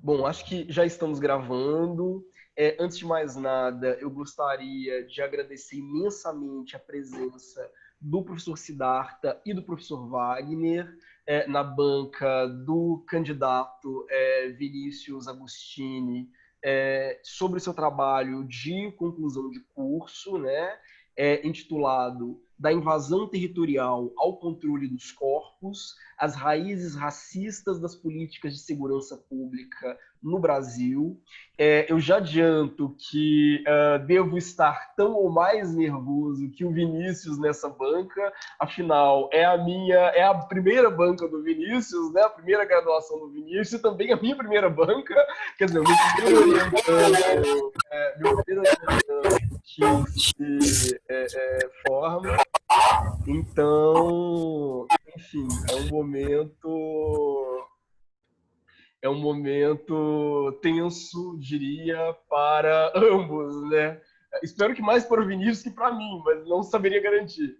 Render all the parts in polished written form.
Bom, acho que já estamos gravando. Antes de mais nada, eu gostaria de agradecer imensamente a presença do professor Siddhartha e do professor Wagner na banca do candidato Vinícius Agostini sobre o seu trabalho de conclusão de curso, né, intitulado Da Invasão Territorial ao Controle dos Corpos, as raízes racistas das políticas de segurança pública no Brasil. Eu já adianto que devo estar tão ou mais nervoso que o Vinícius nessa banca, afinal, é a primeira banca do Vinícius, né? A primeira graduação do Vinícius, e também a minha primeira banca, quer dizer, o meu primeiro orientando que se forma. Então, enfim, é um momento tenso, diria, para ambos, né? Espero que mais para o Vinícius que para mim, mas não saberia garantir.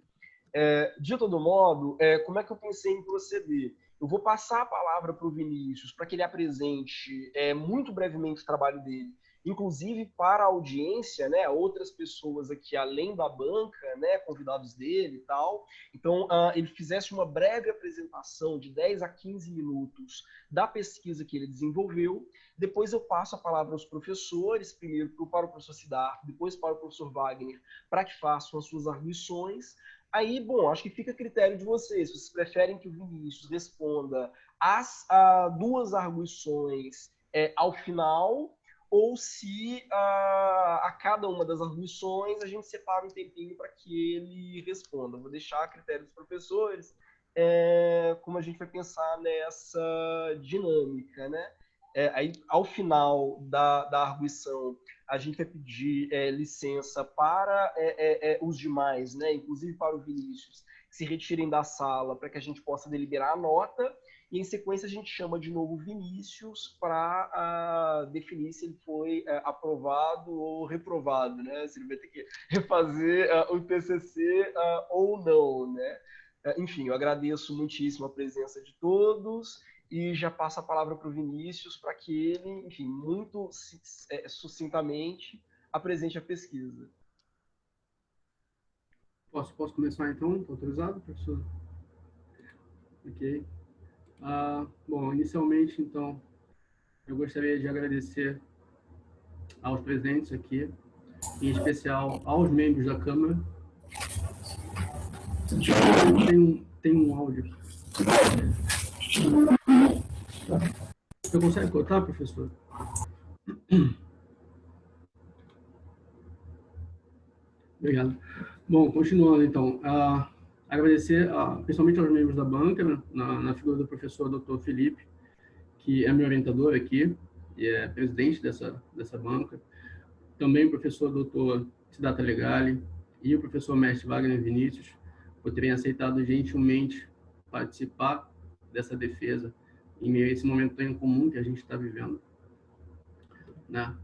De todo modo, como é que eu pensei em proceder? Eu vou passar a palavra para o Vinícius para que ele apresente muito brevemente o trabalho dele, inclusive para a audiência, né, outras pessoas aqui além da banca, né, convidados dele e tal. Então, ele fizesse uma breve apresentação de 10 a 15 minutos da pesquisa que ele desenvolveu. Depois eu passo a palavra aos professores, primeiro para o professor Siddhartha, depois para o professor Wagner, para que façam as suas arguições. Aí, bom, acho que fica a critério de vocês. Vocês preferem que o Vinícius responda as duas arguições ao final, ou se a cada uma das arguições a gente separa um tempinho para que ele responda. Vou deixar a critério dos professores como a gente vai pensar nessa dinâmica, né? Aí, ao final da arguição, a gente vai pedir licença para os demais, né, inclusive para o Vinícius, que se retirem da sala para que a gente possa deliberar a nota, e em sequência a gente chama de novo o Vinícius para definir se ele foi aprovado ou reprovado, né, se ele vai ter que refazer o TCC ou não, né. Enfim, eu agradeço muitíssimo a presença de todos e já passo a palavra para o Vinícius para que ele, enfim, muito sucintamente apresente a pesquisa. Posso começar então? Estou autorizado, professor? Ok. Bom, inicialmente, então, eu gostaria de agradecer aos presentes aqui, em especial aos membros da Câmara. Tem um áudio. Você consegue cortar, professor? Obrigado. Bom, continuando então, agradecer principalmente aos membros da banca, né, na figura do professor Dr. Felipe, que é meu orientador aqui, e é presidente dessa banca. Também o professor Dr. Siddhartha Legali e o professor mestre Wagner Vinícius, por terem aceitado gentilmente participar dessa defesa em meio a esse momento tão incomum que a gente está vivendo, né?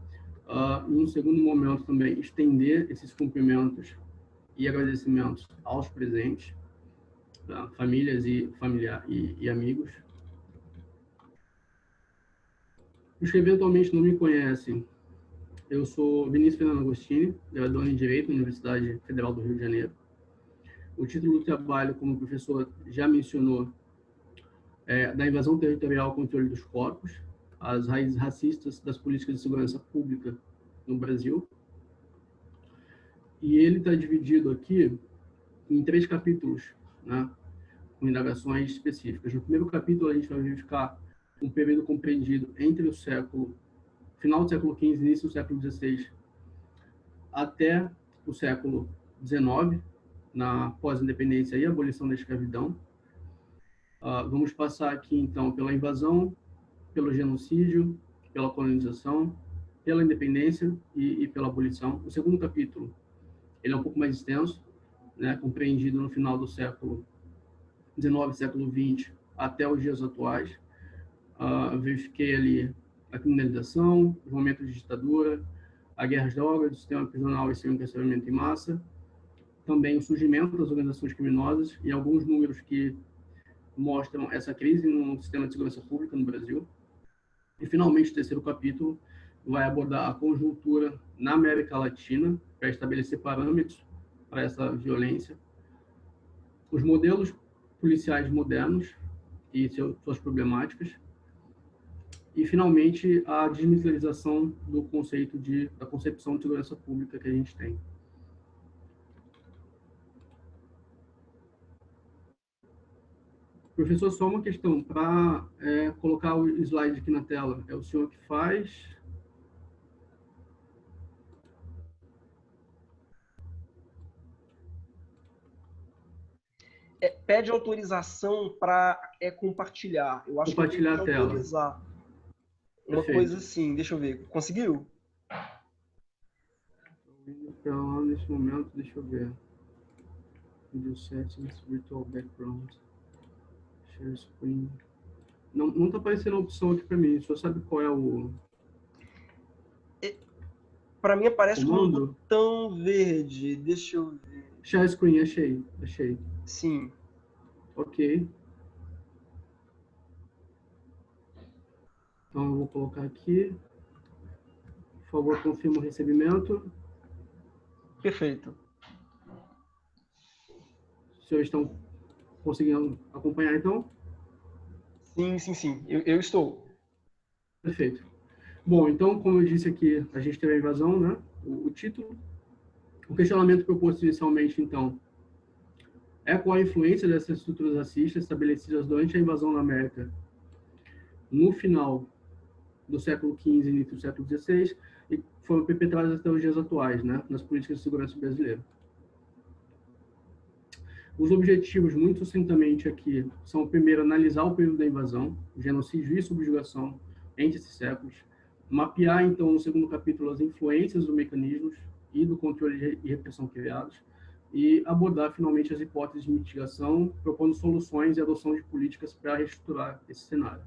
Em um segundo momento também, estender esses cumprimentos e agradecimentos aos presentes, tá? Famílias e amigos. Os que eventualmente não me conhecem, eu sou Vinícius Fernando Agostini, graduando em Direito na Universidade Federal do Rio de Janeiro. O título do trabalho, como o professor já mencionou, é da invasão territorial ao controle dos corpos, as raízes racistas das políticas de segurança pública no Brasil. E ele está dividido aqui em 3 capítulos, né, com indagações específicas. No primeiro capítulo, a gente vai verificar um período compreendido entre o final do século XV, início do século XVI, até o século XIX, na pós-independência e abolição da escravidão. Vamos passar aqui, então, pela invasão, pelo genocídio, pela colonização, pela independência e pela abolição. O segundo capítulo, ele é um pouco mais extenso, né, compreendido no final do século XIX, século XX, até os dias atuais. Verifiquei ali a criminalização, os momentos de ditadura, a guerra às drogas, o sistema prisional e seu encarceramento em massa, também o surgimento das organizações criminosas e alguns números que mostram essa crise no sistema de segurança pública no Brasil. E, finalmente, o terceiro capítulo vai abordar a conjuntura na América Latina, para estabelecer parâmetros para essa violência, os modelos policiais modernos e suas problemáticas, e, finalmente, a desmilitarização do conceito da concepção de segurança pública que a gente tem. Professor, só uma questão, para colocar o slide aqui na tela, é o senhor que faz? Pede autorização para compartilhar. Eu acho Compartilhar que eu a tenho que tela. autorizar. Uma Perfeito. coisa assim, deixa eu ver. Conseguiu? Então, nesse momento, deixa eu ver. Video settings, virtual background, share screen. Não está aparecendo a opção aqui para mim. O senhor sabe qual é o... Para mim aparece como um comando? botão verde. Deixa eu ver. Share screen, achei. Sim. Ok. Então, eu vou colocar aqui. Por favor, confirma o recebimento. Perfeito. Os senhores estão conseguindo acompanhar, então? Sim. Eu estou. Perfeito. Bom, então, como eu disse aqui, a gente teve a invasão, né? O título. O questionamento proposto inicialmente, então, é qual a influência dessas estruturas racistas estabelecidas durante a invasão da América no final do século XV e início do século XVI e foram perpetradas até os dias atuais, né, nas políticas de segurança brasileiras. Os objetivos, muito sucintamente aqui, são, primeiro, analisar o período da invasão, genocídio e subjugação entre esses séculos, mapear, então, no segundo capítulo, as influências dos mecanismos e do controle e repressão criados, e abordar, finalmente, as hipóteses de mitigação, propondo soluções e adoção de políticas para reestruturar esse cenário.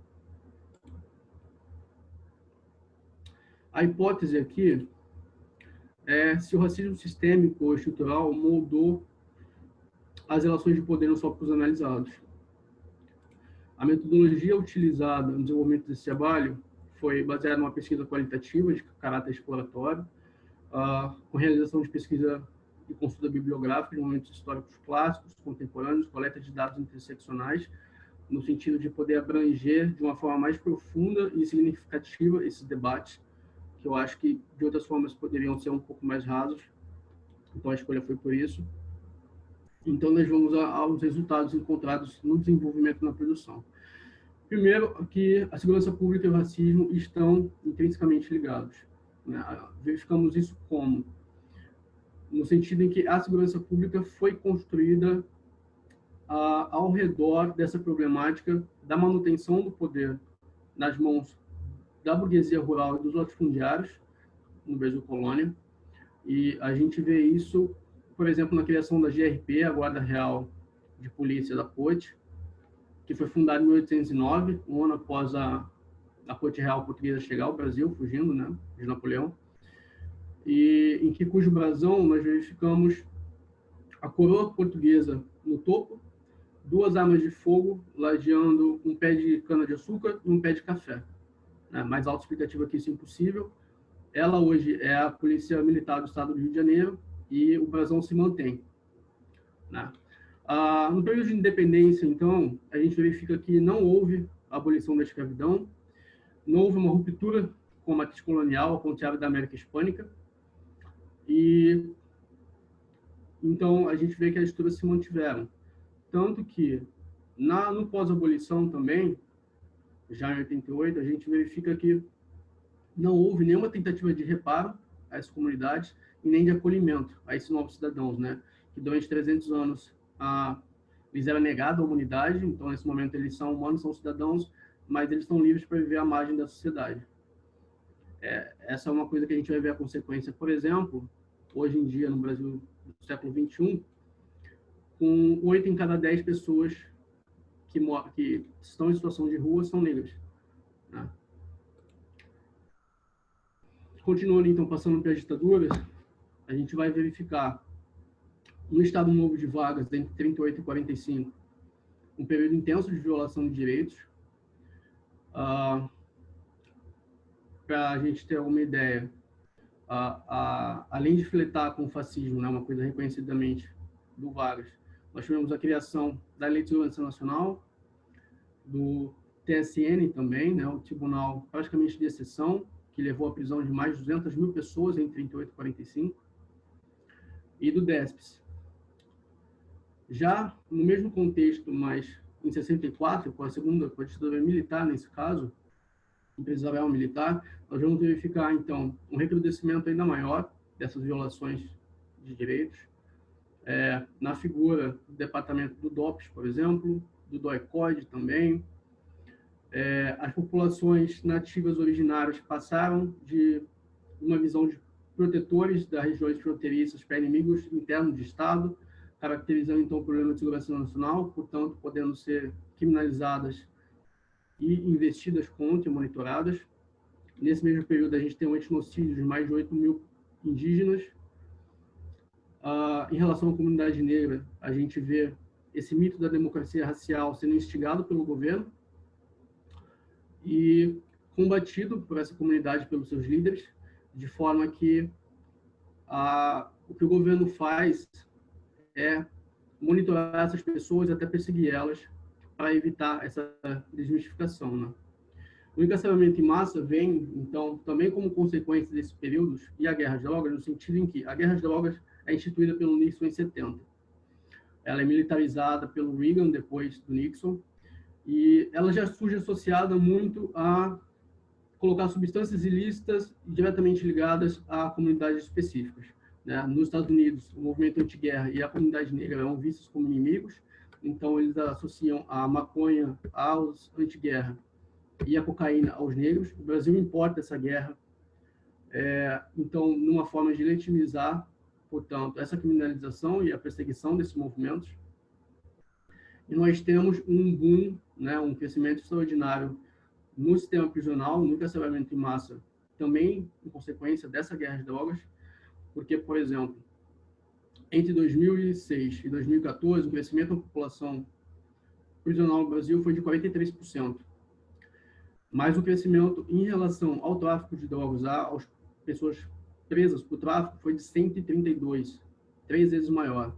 A hipótese aqui é se o racismo sistêmico ou estrutural moldou as relações de poder nos tópicos analisados. A metodologia utilizada no desenvolvimento desse trabalho foi baseada numa pesquisa qualitativa de caráter exploratório, com realização de pesquisa e consulta bibliográfica de momentos históricos clássicos, contemporâneos, coleta de dados interseccionais, no sentido de poder abranger de uma forma mais profunda e significativa esses debates, que eu acho que de outras formas poderiam ser um pouco mais rasos. Então a escolha foi por isso. Então nós vamos aos resultados encontrados no desenvolvimento e na produção. Primeiro, que a segurança pública e o racismo estão intrinsecamente ligados, né? Verificamos isso como? No sentido em que a segurança pública foi construída ao redor dessa problemática da manutenção do poder nas mãos da burguesia rural e dos latifundiários no Brasil colônia. E a gente vê isso, por exemplo, na criação da GRP, a Guarda Real de Polícia da Corte, que foi fundada em 1809, um ano após a Corte Real Portuguesa chegar ao Brasil, fugindo, né, de Napoleão, e em que cujo brasão nós verificamos a coroa portuguesa no topo, duas armas de fogo ladeando um pé de cana-de-açúcar e um pé de café. Mais autoexplicativo que isso é impossível. Ela hoje é a Polícia Militar do Estado do Rio de Janeiro e o brasão se mantém, né? No período de independência, então, a gente verifica que não houve abolição da escravidão, não houve uma ruptura com a matriz colonial, ao contrário da América Hispânica, e então a gente vê que as estruturas se mantiveram. Tanto que, no pós-abolição também, já em 88, a gente verifica que não houve nenhuma tentativa de reparo a essas comunidades e nem de acolhimento a esses novos cidadãos, né? Que durante 300 anos lhes era negada a humanidade, então nesse momento eles são humanos, são cidadãos, mas eles estão livres para viver à margem da sociedade. Essa é uma coisa que a gente vai ver a consequência, por exemplo, hoje em dia no Brasil do século XXI, com 8 em cada 10 pessoas que estão em situação de rua são negras, né? Continuando, então, passando pelas ditaduras, a gente vai verificar no Estado Novo de vagas, entre 38 e 45, um período intenso de violação de direitos, para a gente ter uma ideia, além de fletar com o fascismo, né, uma coisa reconhecidamente do Vargas, nós tivemos a criação da Lei de Segurança Nacional, do TSN também, né, o Tribunal praticamente de exceção, que levou à prisão de mais de 200 mil pessoas em 38 e 45, e do DESPS. Já no mesmo contexto, mas em 64, com a ditadura militar, nesse caso, empresarial militar, nós vamos verificar, então, um recrudescimento ainda maior dessas violações de direitos, na figura do departamento do DOPS, por exemplo, do DOI-CODE também. As populações nativas originárias passaram de uma visão de protetores das regiões fronteiriças para inimigos internos de Estado, caracterizando, então, o problema de segurança nacional, portanto, podendo ser criminalizadas e investidas contra e monitoradas. Nesse mesmo período, a gente tem um etnocídio de mais de 8 mil indígenas. Em relação à comunidade negra, a gente vê esse mito da democracia racial sendo instigado pelo governo e combatido por essa comunidade, pelos seus líderes, de forma que o que o governo faz é monitorar essas pessoas, até perseguir elas, para evitar essa desmistificação, né? O encarceramento em massa vem, então, também como consequência desses períodos, e a guerra às drogas, no sentido em que a guerra às drogas é instituída pelo Nixon em 70. Ela é militarizada pelo Reagan, depois do Nixon, e ela já surge associada muito a colocar substâncias ilícitas diretamente ligadas a comunidades específicas, né? Nos Estados Unidos, o movimento anti-guerra e a comunidade negra eram vistos como inimigos, então eles associam a maconha aos anti-guerra e a cocaína aos negros. O Brasil importa essa guerra, então, numa forma de legitimizar, portanto, essa criminalização e a perseguição desses movimentos. E nós temos um boom, né, um crescimento extraordinário no sistema prisional, no encarceramento em massa, também em consequência dessa guerra às drogas, porque, por exemplo, entre 2006 e 2014, o crescimento da população prisional no Brasil foi de 43%. Mas o crescimento em relação ao tráfico de drogas, às pessoas presas por tráfico, foi de 132, 3 vezes maior.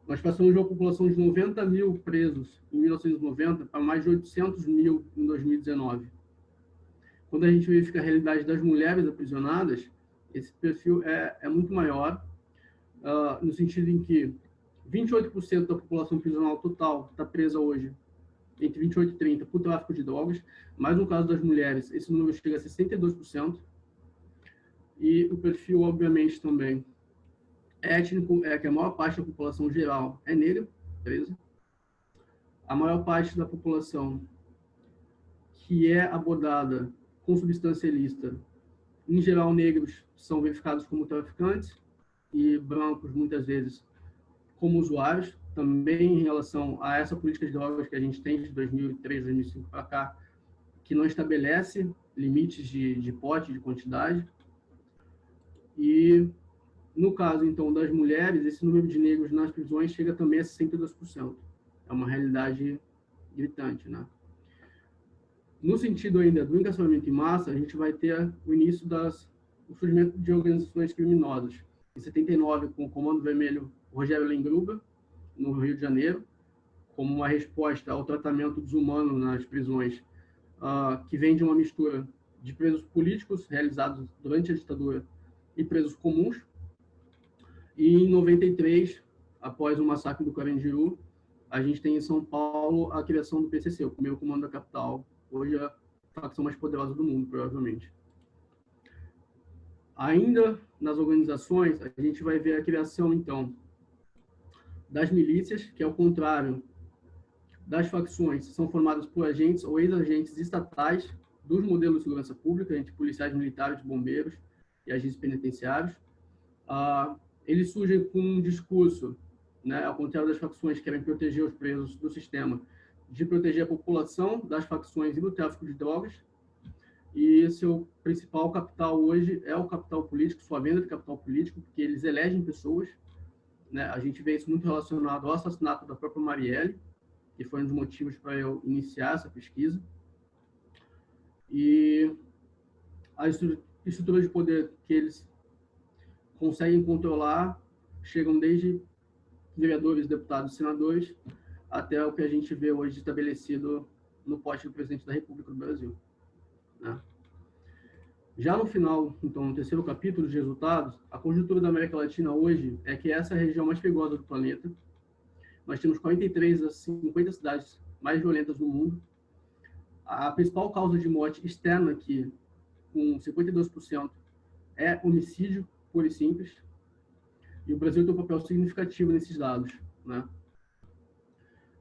Nós passamos de uma população de 90 mil presos em 1990 para mais de 800 mil em 2019. Quando a gente verifica a realidade das mulheres aprisionadas, esse perfil é muito maior, no sentido em que 28% da população prisional total está presa hoje, entre 28 e 30, por tráfico de drogas, mas no caso das mulheres, esse número chega a 62%, e o perfil, obviamente, também étnico, que a maior parte da população geral é negra, presa. A maior parte da população que é abordada com substância ilícita, em geral, negros são verificados como traficantes e brancos, muitas vezes, como usuários. Também em relação a essa política de drogas que a gente tem de 2003, 2005 para cá, que não estabelece limites de pote, de quantidade. E, no caso, então, das mulheres, esse número de negros nas prisões chega também a 62%. É uma realidade gritante, né? No sentido ainda do encarceramento em massa, a gente vai ter o início o surgimento de organizações criminosas. Em 79, com o Comando Vermelho Rogério Lengruber, no Rio de Janeiro, como uma resposta ao tratamento desumano nas prisões, que vem de uma mistura de presos políticos realizados durante a ditadura e presos comuns. E em 93, após o massacre do Carandiru, a gente tem em São Paulo a criação do PCC, o primeiro comando da capital, hoje a facção mais poderosa do mundo, provavelmente. Ainda nas organizações, a gente vai ver a criação, então, das milícias, que, ao contrário das facções, são formadas por agentes ou ex-agentes estatais dos modelos de segurança pública, entre policiais militares, bombeiros e agentes penitenciários. Eles surgem com um discurso, né, ao contrário das facções que querem proteger os presos do sistema, de proteger a população das facções e do tráfico de drogas. E seu principal capital hoje é o capital político, sua venda de capital político, porque eles elegem pessoas, né? A gente vê isso muito relacionado ao assassinato da própria Marielle, que foi um dos motivos para eu iniciar essa pesquisa. E As estruturas de poder que eles conseguem controlar chegam desde vereadores, deputados, senadores, até o que a gente vê hoje estabelecido no poste do presidente da República do Brasil, né? Já no final, então, no terceiro capítulo de resultados, a conjuntura da América Latina hoje é que essa é a região mais perigosa do planeta. Nós temos 43 a 50 cidades mais violentas do mundo. A principal causa de morte externa aqui, com 52%, é homicídio puro e simples. E o Brasil tem um papel significativo nesses dados, né?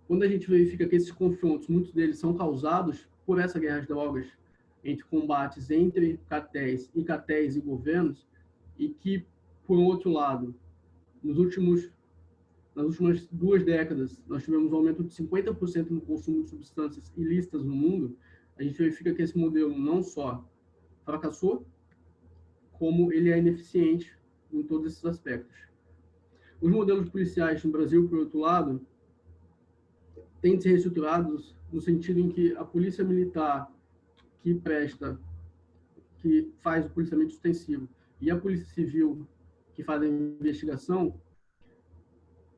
Quando a gente verifica que esses confrontos, muitos deles são causados por essa guerra às drogas, entre combates entre cartéis e governos, e que, por outro lado, nas últimas 2 décadas, nós tivemos um aumento de 50% no consumo de substâncias ilícitas no mundo, a gente verifica que esse modelo não só fracassou, como ele é ineficiente em todos esses aspectos. Os modelos policiais no Brasil, por outro lado, têm de ser reestruturados no sentido em que a polícia militar que faz o policiamento ostensivo, e a polícia civil que faz a investigação,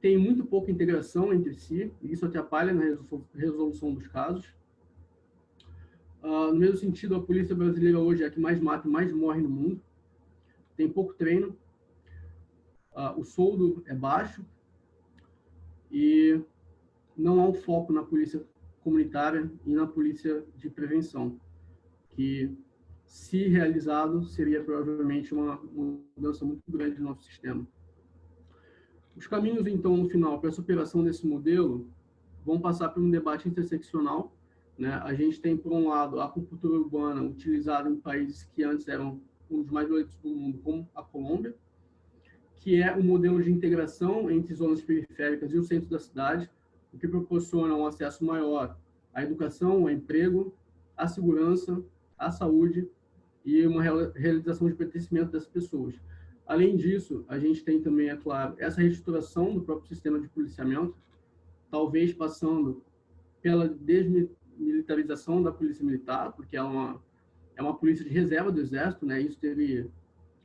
tem muito pouca integração entre si, e isso atrapalha na resolução dos casos. No mesmo sentido, a polícia brasileira hoje é a que mais mata e mais morre no mundo, tem pouco treino, o soldo é baixo, e não há um foco na polícia comunitária e na polícia de prevenção, que, se realizado, seria provavelmente uma mudança muito grande no nosso sistema. Os caminhos, então, no final, para a superação desse modelo, vão passar por um debate interseccional, né? A gente tem, por um lado, a acupuntura urbana utilizada em países que antes eram um dos mais violentos do mundo, como a Colômbia, que é um modelo de integração entre zonas periféricas e o centro da cidade, o que proporciona um acesso maior à educação, ao emprego, à segurança, à saúde e uma realização de pertencimento das pessoas. Além disso, a gente tem também, é claro, essa reestruturação do próprio sistema de policiamento, talvez passando pela desmilitarização da polícia militar, porque é uma polícia de reserva do Exército, né? Isso teve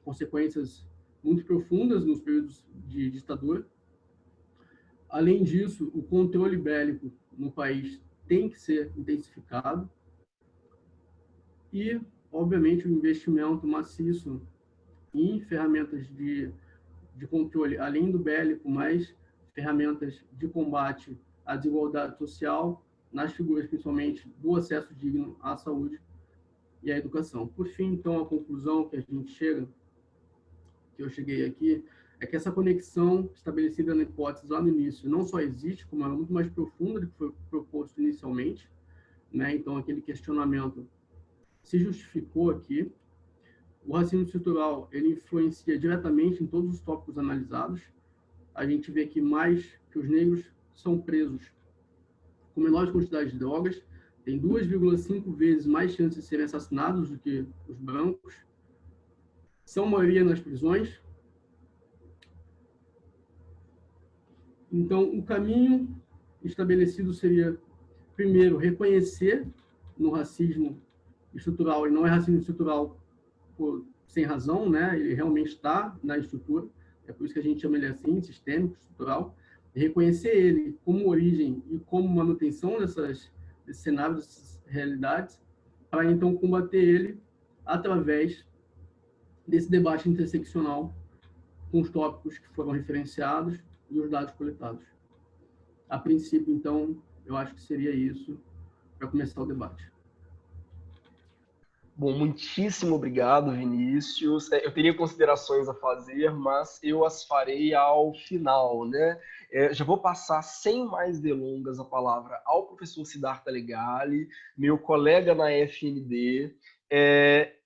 consequências muito profundas nos períodos de ditadura. Além disso, o controle bélico no país tem que ser intensificado e, obviamente, o investimento maciço em ferramentas de controle, além do bélico, mas ferramentas de combate à desigualdade social, nas figuras, principalmente, do acesso digno à saúde e à educação. Por fim, então, a conclusão que a gente chega, que eu cheguei aqui, é que essa conexão estabelecida na hipótese lá no início não só existe, como ela é muito mais profunda do que foi proposto inicialmente, né? Então, aquele questionamento se justificou aqui. O racismo estrutural, ele influencia diretamente em todos os tópicos analisados. A gente vê que os negros são presos com menores quantidades de drogas, tem 2,5 vezes mais chances de serem assassinados do que os brancos, são maioria nas prisões. Então, o caminho estabelecido seria, primeiro, reconhecer no racismo estrutural, e não é racismo estrutural sem razão, né? Ele realmente está na estrutura, é por isso que a gente chama ele assim, sistêmico, estrutural, reconhecer ele como origem e como manutenção desses cenários, dessas realidades, para então combater ele através desse debate interseccional com os tópicos que foram referenciados e os dados coletados. A princípio, então, eu acho que seria isso para começar o debate. Bom, muitíssimo obrigado, Vinícius. Eu teria considerações a fazer, mas eu as farei ao final, né? Já vou passar, sem mais delongas, a palavra ao professor Siddhartha Legale, meu colega na FND.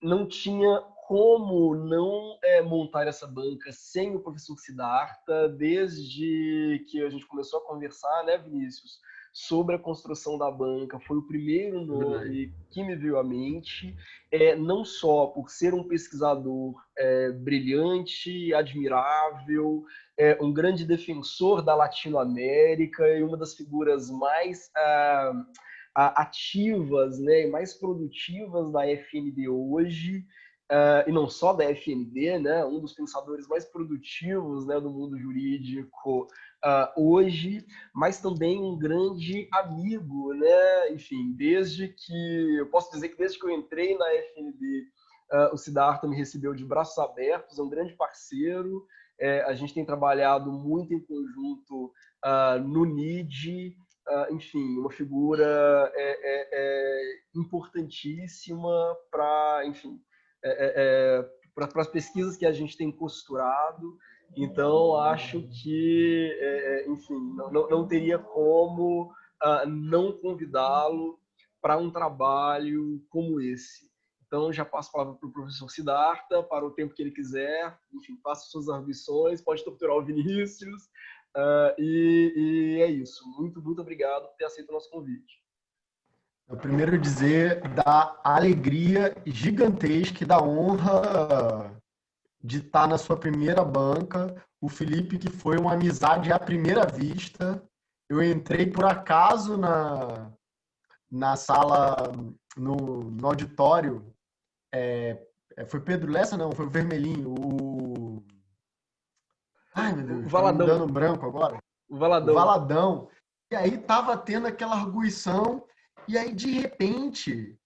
Não tinha como não montar essa banca sem o professor Siddhartha, desde que a gente começou a conversar, né, Vinícius, sobre a construção da banca. Foi o primeiro nome que me veio à mente, não só por ser um pesquisador brilhante, admirável, um grande defensor da Latinoamérica e uma das figuras mais ativas, né, e mais produtivas da FND hoje, e não só da FND, né, um dos pensadores mais produtivos, né, do mundo jurídico hoje, mas também um grande amigo, né, enfim, eu posso dizer que desde que eu entrei na FND, o Siddhartha me recebeu de braços abertos, é um grande parceiro, a gente tem trabalhado muito em conjunto no NID, enfim, uma figura importantíssima para, enfim, para as pesquisas que a gente tem costurado. Então, acho que, enfim, não teria como não convidá-lo para um trabalho como esse. Então, já passo a palavra para o professor Siddhartha, para o tempo que ele quiser. Enfim, faça suas arguições, pode torturar o Vinícius. E é isso. Muito, muito obrigado por ter aceito o nosso convite. Eu primeiro dizer da alegria gigantesca e da honra de estar na sua primeira banca. O Felipe, que foi uma amizade à primeira vista. Eu entrei por acaso na sala, no auditório. Foi Pedro Lessa? Não, foi o Vermelhinho. Ai, meu Deus, tá me dando branco agora. O Valadão. O Valadão. E aí tava tendo aquela arguição, e aí, de repente,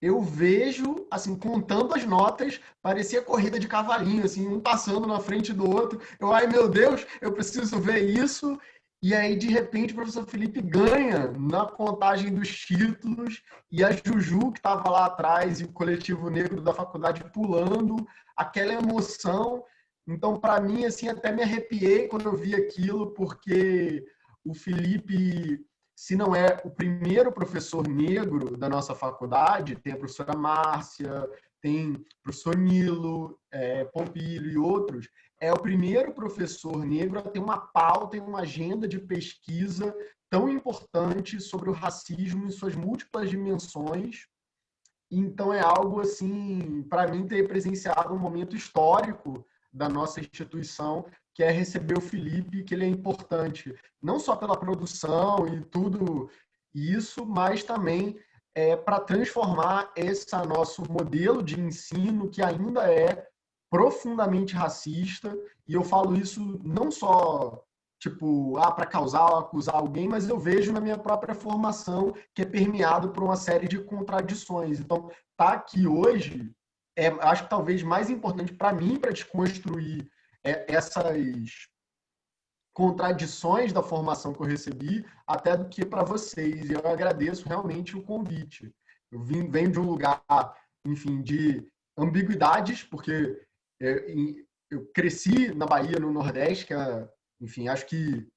eu vejo, assim, contando as notas, parecia corrida de cavalinho, assim, um passando na frente do outro. Ai, meu Deus, eu preciso ver isso. E aí, de repente, o professor Felipe ganha na contagem dos títulos, e a Juju, que estava lá atrás, e o coletivo negro da faculdade pulando, aquela emoção. Então, para mim, assim, até me arrepiei quando eu vi aquilo, porque o Felipe, se não é o primeiro professor negro da nossa faculdade, tem a professora Márcia, tem o professor Nilo, Pompílio e outros, é o primeiro professor negro a ter uma pauta e uma agenda de pesquisa tão importante sobre o racismo em suas múltiplas dimensões. Então é algo, assim, para mim, ter presenciado um momento histórico da nossa instituição, que é receber o Felipe, que ele é importante, não só pela produção e tudo isso, mas também para transformar esse nosso modelo de ensino, que ainda é profundamente racista, e eu falo isso não só tipo, para causar ou acusar alguém, mas eu vejo na minha própria formação que é permeado por uma série de contradições. Então, tá aqui hoje, acho que talvez mais importante para mim, para desconstruir essas contradições da formação que eu recebi, até do que para vocês. E eu agradeço realmente o convite. Eu venho de um lugar, enfim, de ambiguidades, porque eu cresci na Bahia, no Nordeste, que é, enfim, acho que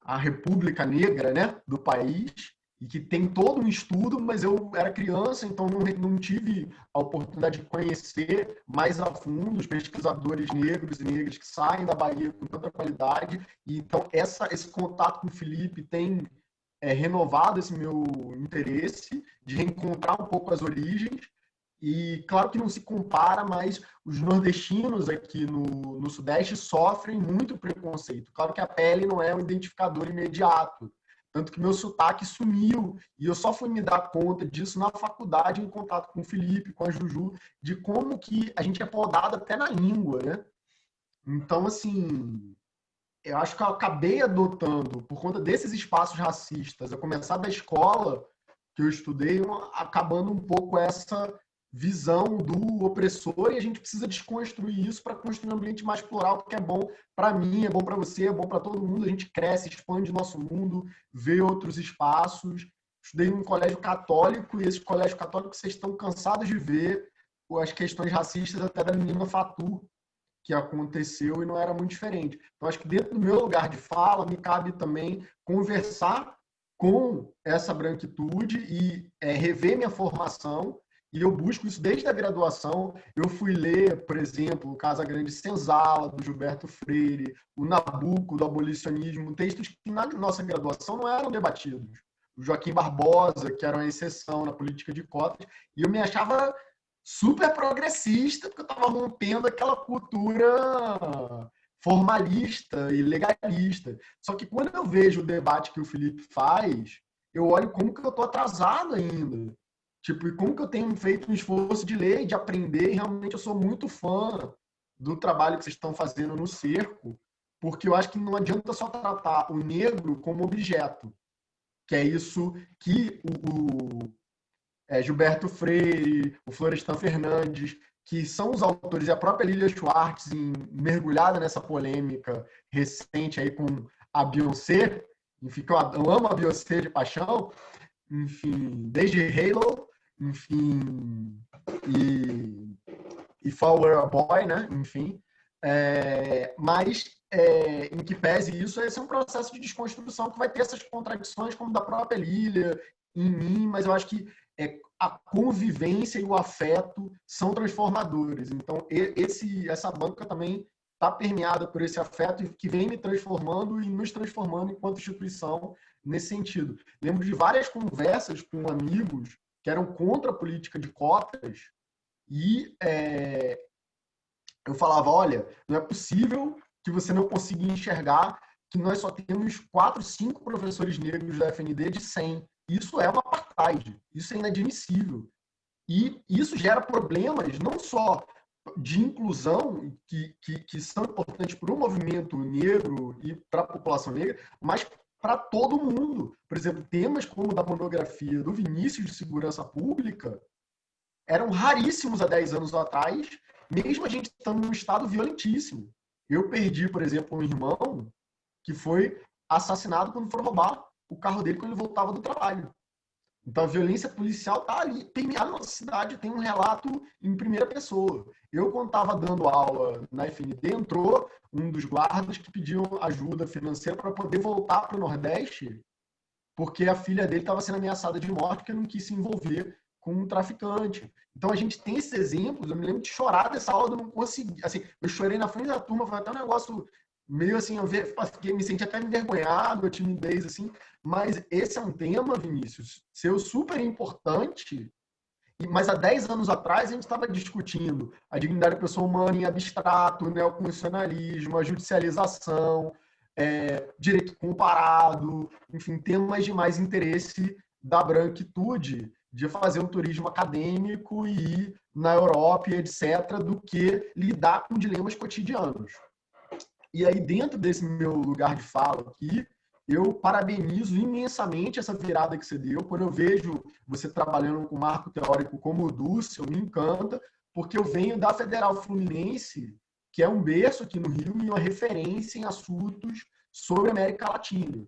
a república negra, né, do país, e que tem todo um estudo, mas eu era criança, então não tive a oportunidade de conhecer mais a fundo os pesquisadores negros e negras que saem da Bahia com tanta qualidade. E então esse contato com o Felipe tem renovado esse meu interesse de reencontrar um pouco as origens. E claro que não se compara, mas os nordestinos aqui no Sudeste sofrem muito preconceito. Claro que a pele não é um identificador imediato, tanto que meu sotaque sumiu, e eu só fui me dar conta disso na faculdade, em contato com o Felipe, com a Juju, de como que a gente é podado até na língua, né? Então, assim, eu acho que eu acabei adotando, por conta desses espaços racistas, a começar da escola que eu estudei, acabando um pouco essa visão do opressor, e a gente precisa desconstruir isso para construir um ambiente mais plural, porque é bom para mim, é bom para você, é bom para todo mundo. A gente cresce, expande nosso mundo, vê outros espaços. Estudei num colégio católico, e esse colégio católico vocês estão cansados de ver as questões racistas até da menina Fatu, que aconteceu, e não era muito diferente. Então, acho que dentro do meu lugar de fala, me cabe também conversar com essa branquitude e rever minha formação. E eu busco isso desde a graduação. Eu fui ler, por exemplo, o Casa Grande Senzala, do Gilberto Freire, o Nabucco, do abolicionismo, textos que na nossa graduação não eram debatidos. O Joaquim Barbosa, que era uma exceção na política de cotas, e eu me achava super progressista, porque eu estava rompendo aquela cultura formalista e legalista. Só que quando eu vejo o debate que o Felipe faz, eu olho como que eu estou atrasado ainda. Tipo, e como que eu tenho feito um esforço de ler e de aprender, e realmente eu sou muito fã do trabalho que vocês estão fazendo no Cerco, porque eu acho que não adianta só tratar o negro como objeto, que é isso que Gilberto Freire, o Florestan Fernandes, que são os autores, e a própria Lilia Schwartz, mergulhada nessa polêmica recente aí com a Beyoncé, enfim, que eu amo a Beyoncé de paixão, enfim, desde Halo, enfim, e If I Were a Boy, né? Enfim, mas em que pese isso, esse é um processo de desconstrução que vai ter essas contradições, como da própria Lilia, em mim, mas eu acho que a convivência e o afeto são transformadores. Então, essa banca também está permeada por esse afeto que vem me transformando e nos transformando enquanto instituição nesse sentido. Lembro de várias conversas com amigos que eram contra a política de cotas e eu falava, olha, não é possível que você não consiga enxergar que nós só temos 4, 5 professores negros da FND de 100. Isso é uma apartheid, isso é inadmissível. E isso gera problemas não só de inclusão, que são importantes para o movimento negro e para a população negra, mas para todo mundo. Por exemplo, temas como da monografia do Vinícius de Segurança Pública eram raríssimos há 10 anos atrás, mesmo a gente estando num estado violentíssimo. Eu perdi, por exemplo, um irmão que foi assassinado quando foram roubar o carro dele quando ele voltava do trabalho. Então, a violência policial está ali, permeada na nossa cidade, tem um relato em primeira pessoa. Eu, quando estava dando aula na FND, entrou um dos guardas que pediu ajuda financeira para poder voltar para o Nordeste, porque a filha dele estava sendo ameaçada de morte porque não quis se envolver com um traficante. Então, a gente tem esses exemplos. Eu me lembro de chorar dessa aula, eu não consegui. Assim, eu chorei na frente da turma, foi até um negócio meio assim, eu me senti até envergonhado, a timidez, assim, mas esse é um tema, Vinícius, seu super importante, mas há 10 anos atrás a gente estava discutindo a dignidade da pessoa humana em abstrato, o neoconstitucionalismo, a judicialização, direito comparado, enfim, temas de mais interesse da branquitude, de fazer um turismo acadêmico e ir na Europa, etc., do que lidar com dilemas cotidianos. E aí, dentro desse meu lugar de fala aqui, eu parabenizo imensamente essa virada que você deu. Quando eu vejo você trabalhando com marco teórico como o Dúcio, me encanta, porque eu venho da Federal Fluminense, que é um berço aqui no Rio e uma referência em assuntos sobre a América Latina.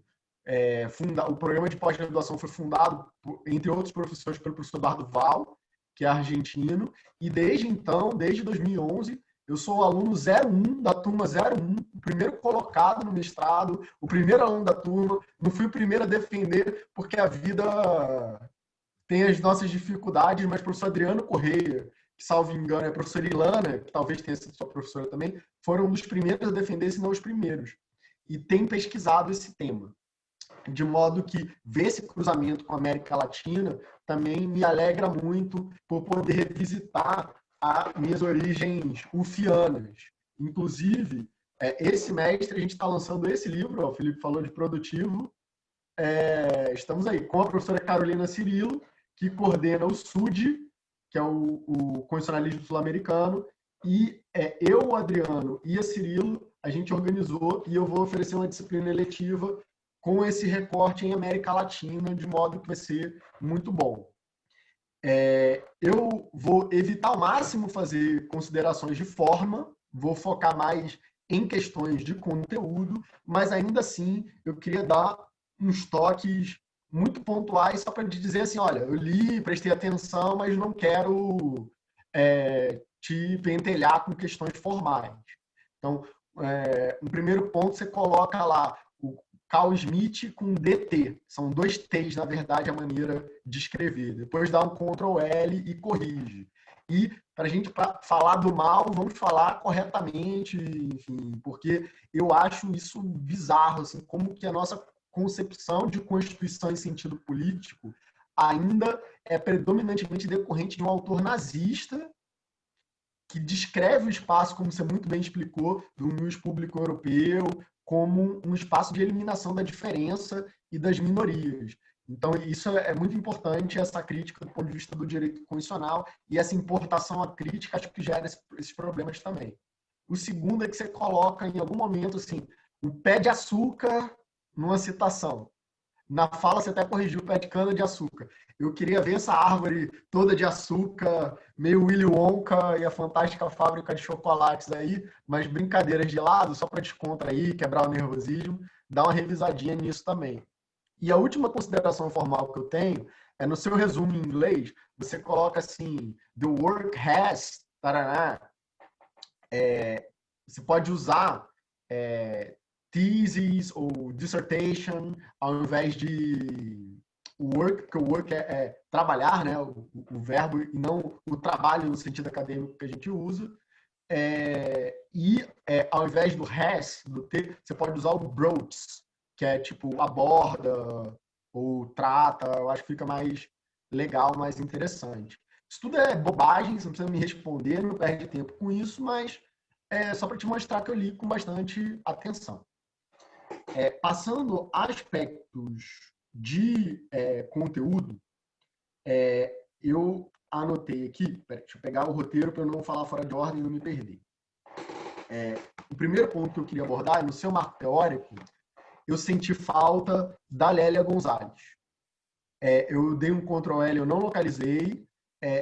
O programa de pós-graduação foi fundado, entre outros professores, pelo professor Eduardo Val, que é argentino, e desde então, desde 2011, eu sou o aluno 01 da turma 01, o primeiro colocado no mestrado, o primeiro aluno da turma. Não fui o primeiro a defender, porque a vida tem as nossas dificuldades, mas o professor Adriano Correia, que, salvo engano, é a professora Ilana, que talvez tenha sido sua professora também, foram um dos primeiros a defender, se não os primeiros. E tem pesquisado esse tema. De modo que ver esse cruzamento com a América Latina também me alegra muito por poder revisitar as minhas origens ufianas. Inclusive, esse mêstre, a gente está lançando esse livro, o Felipe falou de Produtivo. Estamos aí com a professora Carolina Cirilo, que coordena o SUD, que é o Constitucionalismo Sul-Americano, e eu, o Adriano e a Cirilo, a gente organizou e eu vou oferecer uma disciplina eletiva com esse recorte em América Latina, de modo que vai ser muito bom. Eu vou evitar ao máximo fazer considerações de forma, vou focar mais em questões de conteúdo, mas ainda assim eu queria dar uns toques muito pontuais só para te dizer assim, olha, eu li, prestei atenção, mas não quero te pentelhar com questões formais. Então, no primeiro ponto, você coloca lá o Carl Smith com DT. São 2 T's, na verdade, a maneira de escrever. Depois dá um Ctrl L e corrige. E para a gente falar do mal, vamos falar corretamente, enfim, porque eu acho isso bizarro, assim, como que a nossa concepção de Constituição em sentido político ainda é predominantemente decorrente de um autor nazista que descreve o espaço, como você muito bem explicou, do News Público Europeu, como um espaço de eliminação da diferença e das minorias. Então, isso é muito importante, essa crítica do ponto de vista do direito constitucional, e essa importação à crítica, acho que gera esses problemas também. O segundo é que você coloca, em algum momento, assim, o pé de açúcar numa citação. Na fala, você até corrigiu o pé de cana de açúcar. Eu queria ver essa árvore toda de açúcar, meio Willy Wonka e a fantástica fábrica de chocolates aí, mas brincadeiras de lado, só para descontrair, quebrar o nervosismo, dá uma revisadinha nisso também. E a última consideração formal que eu tenho é no seu resumo em inglês, você coloca assim, the work has, tarará, você pode usar thesis ou dissertation ao invés de work, porque o work é trabalhar, né, o verbo, e não o trabalho no sentido acadêmico que a gente usa. Ao invés do has, do ter, você pode usar o broads, que é tipo aborda ou trata. Eu acho que fica mais legal, mais interessante. Isso tudo é bobagem, você não precisa me responder, não perde tempo com isso, mas é só para te mostrar que eu li com bastante atenção. Passando a aspectos de conteúdo, eu anotei aqui, deixa eu pegar o roteiro para eu não falar fora de ordem e não me perder. O primeiro ponto que eu queria abordar é no seu marco teórico, eu senti falta da Lélia Gonzalez. Eu dei um Ctrl+L, eu não localizei.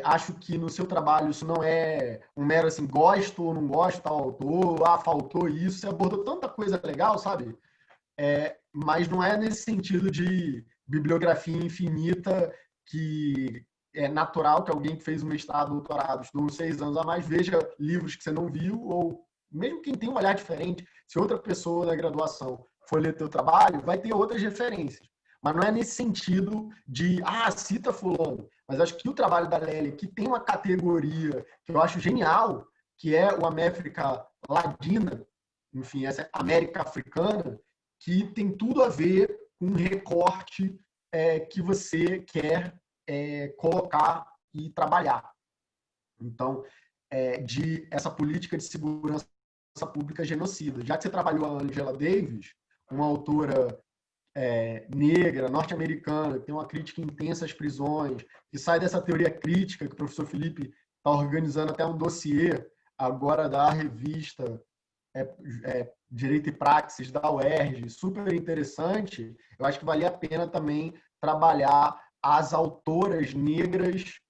Acho que no seu trabalho isso não é um mero assim, gosto ou não gosto tal autor, faltou isso, você abordou tanta coisa legal, sabe? Mas não é nesse sentido de bibliografia infinita que é natural que alguém que fez um mestrado, doutorado, estudou uns 6 anos a mais, veja livros que você não viu, ou mesmo quem tem um olhar diferente, se outra pessoa da graduação for ler teu trabalho, vai ter outras referências. Mas não é nesse sentido de, cita fulano. Mas acho que o trabalho da Lélia, que tem uma categoria que eu acho genial, que é o América Latina, enfim, essa América Africana, que tem tudo a ver com um recorte que você quer colocar e trabalhar. Então, de essa política de segurança pública genocida. Já que você trabalhou a Angela Davis, uma autora negra, norte-americana, que tem uma crítica intensa às prisões, que sai dessa teoria crítica que o professor Felipe está organizando até um dossiê agora da revista Direito e Praxis da UERJ, super interessante. Eu acho que valia a pena também trabalhar as autoras negras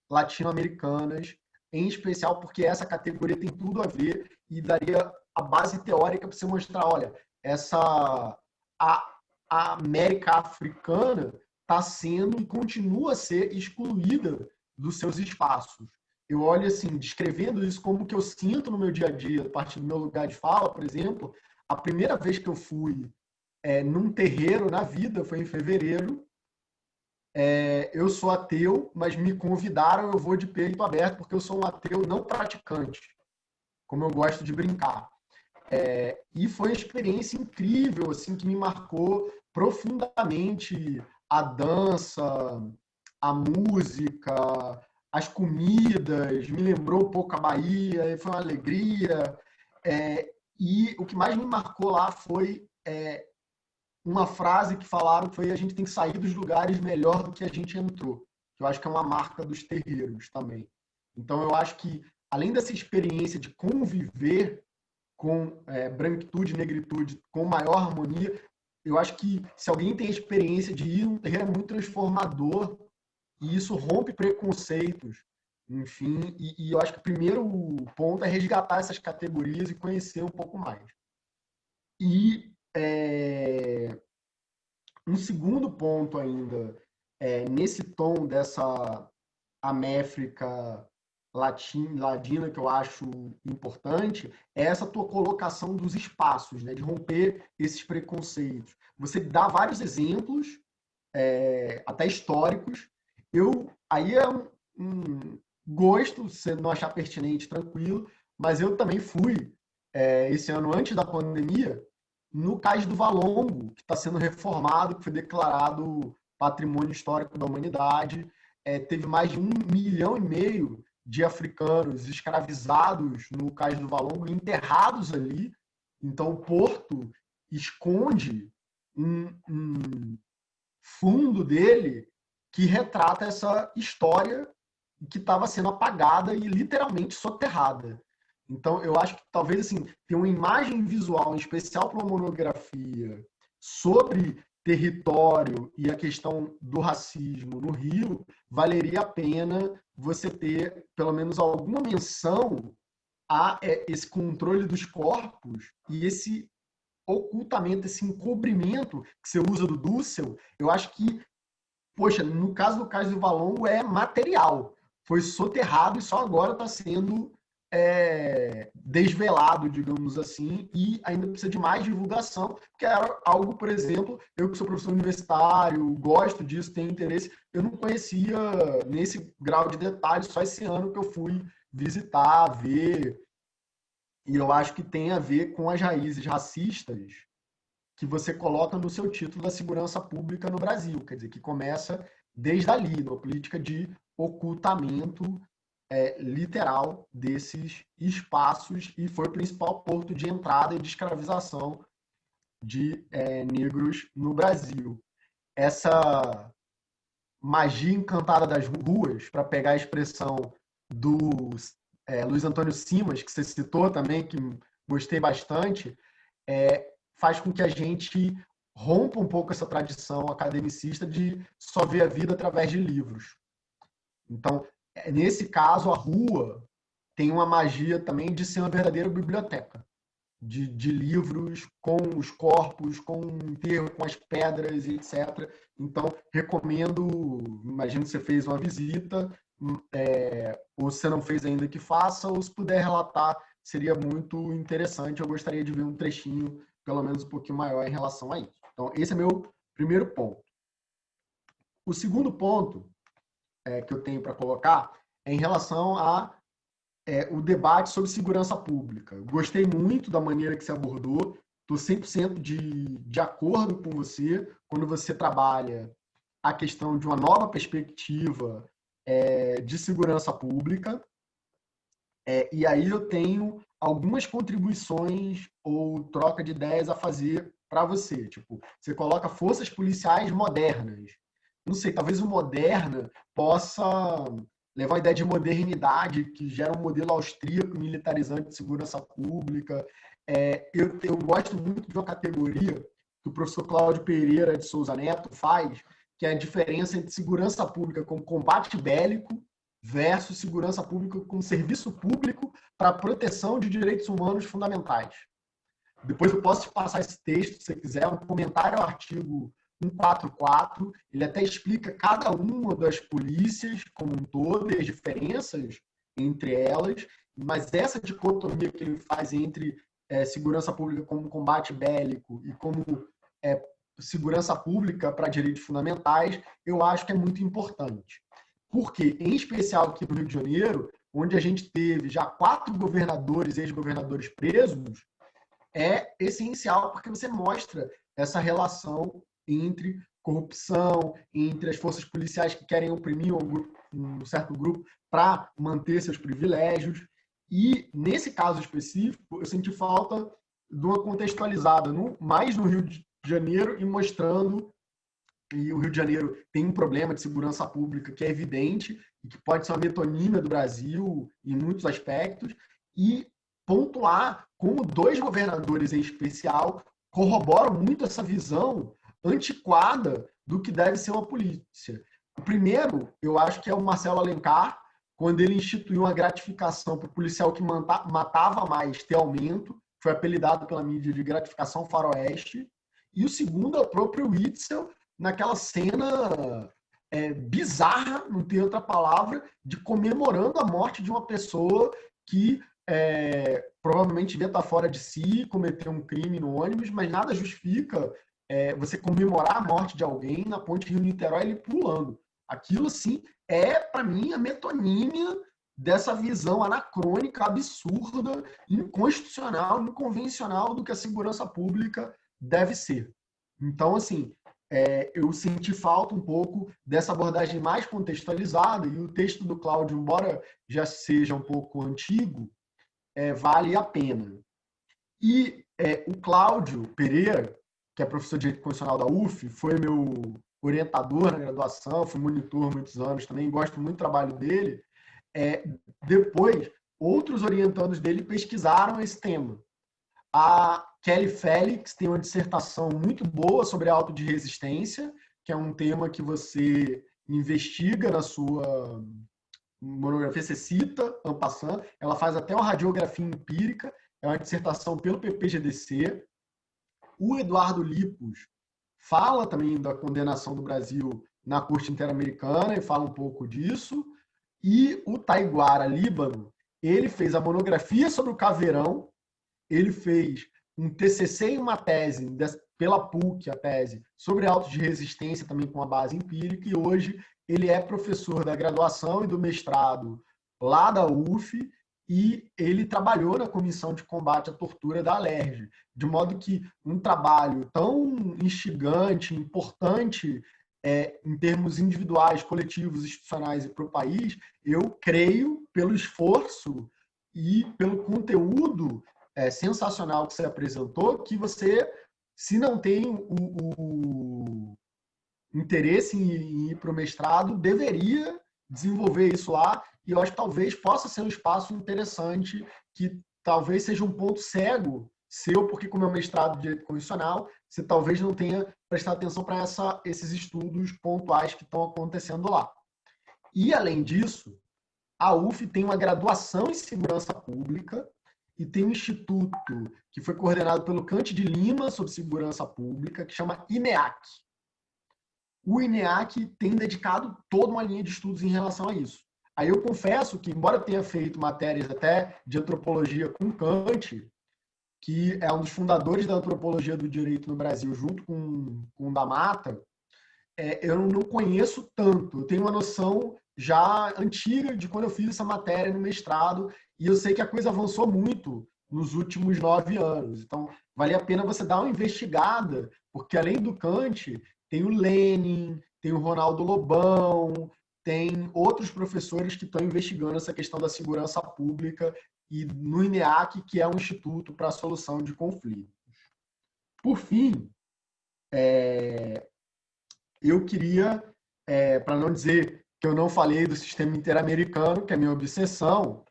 latino-americanas, em especial porque essa categoria tem tudo a ver e daria a base teórica para você mostrar, olha, a América Africana está sendo e continua a ser excluída dos seus espaços. Eu olho assim, descrevendo isso como que eu sinto no meu dia a dia, a partir do meu lugar de fala, por exemplo, a primeira vez que eu fui num terreiro na vida foi em fevereiro. Eu sou ateu, mas me convidaram, eu vou de peito aberto, porque eu sou um ateu não praticante, como eu gosto de brincar. E foi uma experiência incrível, assim, que me marcou profundamente a dança, a música, as comidas, me lembrou um pouco a Bahia, foi uma alegria. E o que mais me marcou lá foi uma frase que falaram, que foi: a gente tem que sair dos lugares melhor do que a gente entrou. Que eu acho que é uma marca dos terreiros também. Então, eu acho que, além dessa experiência de conviver com branquitude e negritude com maior harmonia, eu acho que se alguém tem a experiência de ir num terreiro, é muito transformador, e isso rompe preconceitos, enfim, e eu acho que o primeiro ponto é resgatar essas categorias e conhecer um pouco mais. E um segundo ponto ainda, nesse tom dessa América Latina, que eu acho importante, é essa tua colocação dos espaços, né, de romper esses preconceitos. Você dá vários exemplos, até históricos. Aí é um gosto, se não achar pertinente, tranquilo, mas eu também fui, esse ano, antes da pandemia, no Cais do Valongo, que está sendo reformado, que foi declarado Patrimônio Histórico da Humanidade. Teve mais de 1,5 milhão de africanos escravizados no Cais do Valongo, enterrados ali. Então, o porto esconde um fundo dele que retrata essa história que estava sendo apagada e literalmente soterrada. Então, eu acho que talvez assim, ter uma imagem visual, em especial para uma monografia, sobre território e a questão do racismo no Rio, valeria a pena você ter, pelo menos, alguma menção a esse controle dos corpos e esse ocultamento, esse encobrimento que você usa do Dussel. Eu acho que, poxa, no caso do Cais do Valongo é material. Foi soterrado e só agora está sendo desvelado, digamos assim, e ainda precisa de mais divulgação, porque era algo, por exemplo, eu que sou professor universitário, gosto disso, tenho interesse, eu não conhecia nesse grau de detalhe, só esse ano que eu fui visitar, ver, e eu acho que tem a ver com as raízes racistas que você coloca no seu título da segurança pública no Brasil, quer dizer, que começa desde ali, na política de ocultamento literal desses espaços e foi o principal porto de entrada e de escravização de negros no Brasil. Essa magia encantada das ruas, para pegar a expressão do Luiz Antônio Simas, que você citou também, que gostei bastante, faz com que a gente rompa um pouco essa tradição academicista de só ver a vida através de livros. Então, nesse caso, a rua tem uma magia também de ser uma verdadeira biblioteca, de livros com os corpos, com o enterro, com as pedras, etc. Então, recomendo, imagino que você fez uma visita, ou se você não fez ainda, que faça, ou se puder relatar, seria muito interessante. Eu gostaria de ver um trechinho, pelo menos um pouquinho maior em relação a isso. Então, esse é meu primeiro ponto. O segundo ponto que eu tenho para colocar é em relação a o debate sobre segurança pública. Gostei muito da maneira que você abordou, estou 100% de acordo com você quando você trabalha a questão de uma nova perspectiva de segurança pública. E aí eu tenho algumas contribuições ou troca de ideias a fazer para você. Tipo, você coloca forças policiais modernas. Não sei, talvez o moderna possa levar a ideia de modernidade, que gera um modelo austríaco militarizante de segurança pública. Eu gosto muito de uma categoria que o professor Cláudio Pereira de Souza Neto faz, que é a diferença entre segurança pública com combate bélico versus segurança pública com serviço público para a proteção de direitos humanos fundamentais. Depois eu posso te passar esse texto, se você quiser, um comentário ao artigo 144, ele até explica cada uma das polícias como um todo e as diferenças entre elas, mas essa dicotomia que ele faz entre segurança pública como combate bélico e como segurança pública para direitos fundamentais, eu acho que é muito importante. Porque, em especial aqui no Rio de Janeiro, onde a gente teve já 4 governadores e ex-governadores presos, é essencial porque você mostra essa relação entre corrupção, entre as forças policiais que querem oprimir um certo grupo para manter seus privilégios. E, nesse caso específico, eu senti falta de uma contextualizada mais no Rio de Janeiro e mostrando que o Rio de Janeiro tem um problema de segurança pública que é evidente e que pode ser uma metonímia do Brasil em muitos aspectos, e pontuar como 2 governadores em especial corroboram muito essa visão antiquada do que deve ser uma polícia. O primeiro, eu acho que é o Marcelo Alencar, quando ele instituiu uma gratificação para o policial que matava mais ter aumento, foi apelidado pela mídia de gratificação faroeste. E o segundo é o próprio Witzel, naquela cena bizarra, não tem outra palavra, de comemorando a morte de uma pessoa que provavelmente devia estar fora de si, cometeu um crime no ônibus, mas nada justifica você comemorar a morte de alguém na ponte Rio-Niterói ele pulando. Aquilo, sim, para mim, a metonímia dessa visão anacrônica, absurda, inconstitucional, inconvencional do que a segurança pública deve ser. Então, assim, eu senti falta um pouco dessa abordagem mais contextualizada, e o texto do Cláudio, embora já seja um pouco antigo, vale a pena. E o Cláudio Pereira, que é professor de Direito Constitucional da UF, foi meu orientador na graduação, fui monitor há muitos anos também, gosto muito do trabalho dele. Depois, outros orientandos dele pesquisaram esse tema. A Kelly Felix tem uma dissertação muito boa sobre a autodesresistência, que é um tema que você investiga na sua monografia, você cita, en passant, ela faz até uma radiografia empírica, é uma dissertação pelo PPGDC. O Eduardo Lipos fala também da condenação do Brasil na Corte Interamericana e fala um pouco disso. E o Taiguara Líbano, ele fez a monografia sobre o Caveirão, ele fez um TCC e uma tese, pela PUC, a tese, sobre autodesresistência, também com a base empírica, e hoje ele é professor da graduação e do mestrado lá da UF, e ele trabalhou na Comissão de Combate à Tortura da Alerj, de modo que um trabalho tão instigante, importante, em termos individuais, coletivos, institucionais e para o país, eu creio, pelo esforço e pelo conteúdo sensacional que você apresentou, que você, se não tem o interesse em ir para o mestrado, deveria desenvolver isso lá, e eu acho que talvez possa ser um espaço interessante, que talvez seja um ponto cego seu, porque como é um mestrado de direito constitucional, você talvez não tenha prestado atenção para esses estudos pontuais que estão acontecendo lá. E, além disso, a UF tem uma graduação em segurança pública e tem um instituto que foi coordenado pelo Cante de Lima sobre segurança pública, que chama INEAC. O INEAC tem dedicado toda uma linha de estudos em relação a isso. Aí eu confesso que, embora eu tenha feito matérias até de antropologia com Kant, que é um dos fundadores da antropologia do direito no Brasil, junto com o da Mata, eu não conheço tanto. Eu tenho uma noção já antiga de quando eu fiz essa matéria no mestrado, e eu sei que a coisa avançou muito nos últimos 9 anos. Então, vale a pena você dar uma investigada, porque além do Kant, tem o Lenin, tem o Ronaldo Lobão, tem outros professores que estão investigando essa questão da segurança pública e no INEAC, que é um instituto para a solução de conflitos. Por fim, eu queria, para não dizer que eu não falei do sistema interamericano, que é a minha obsessão,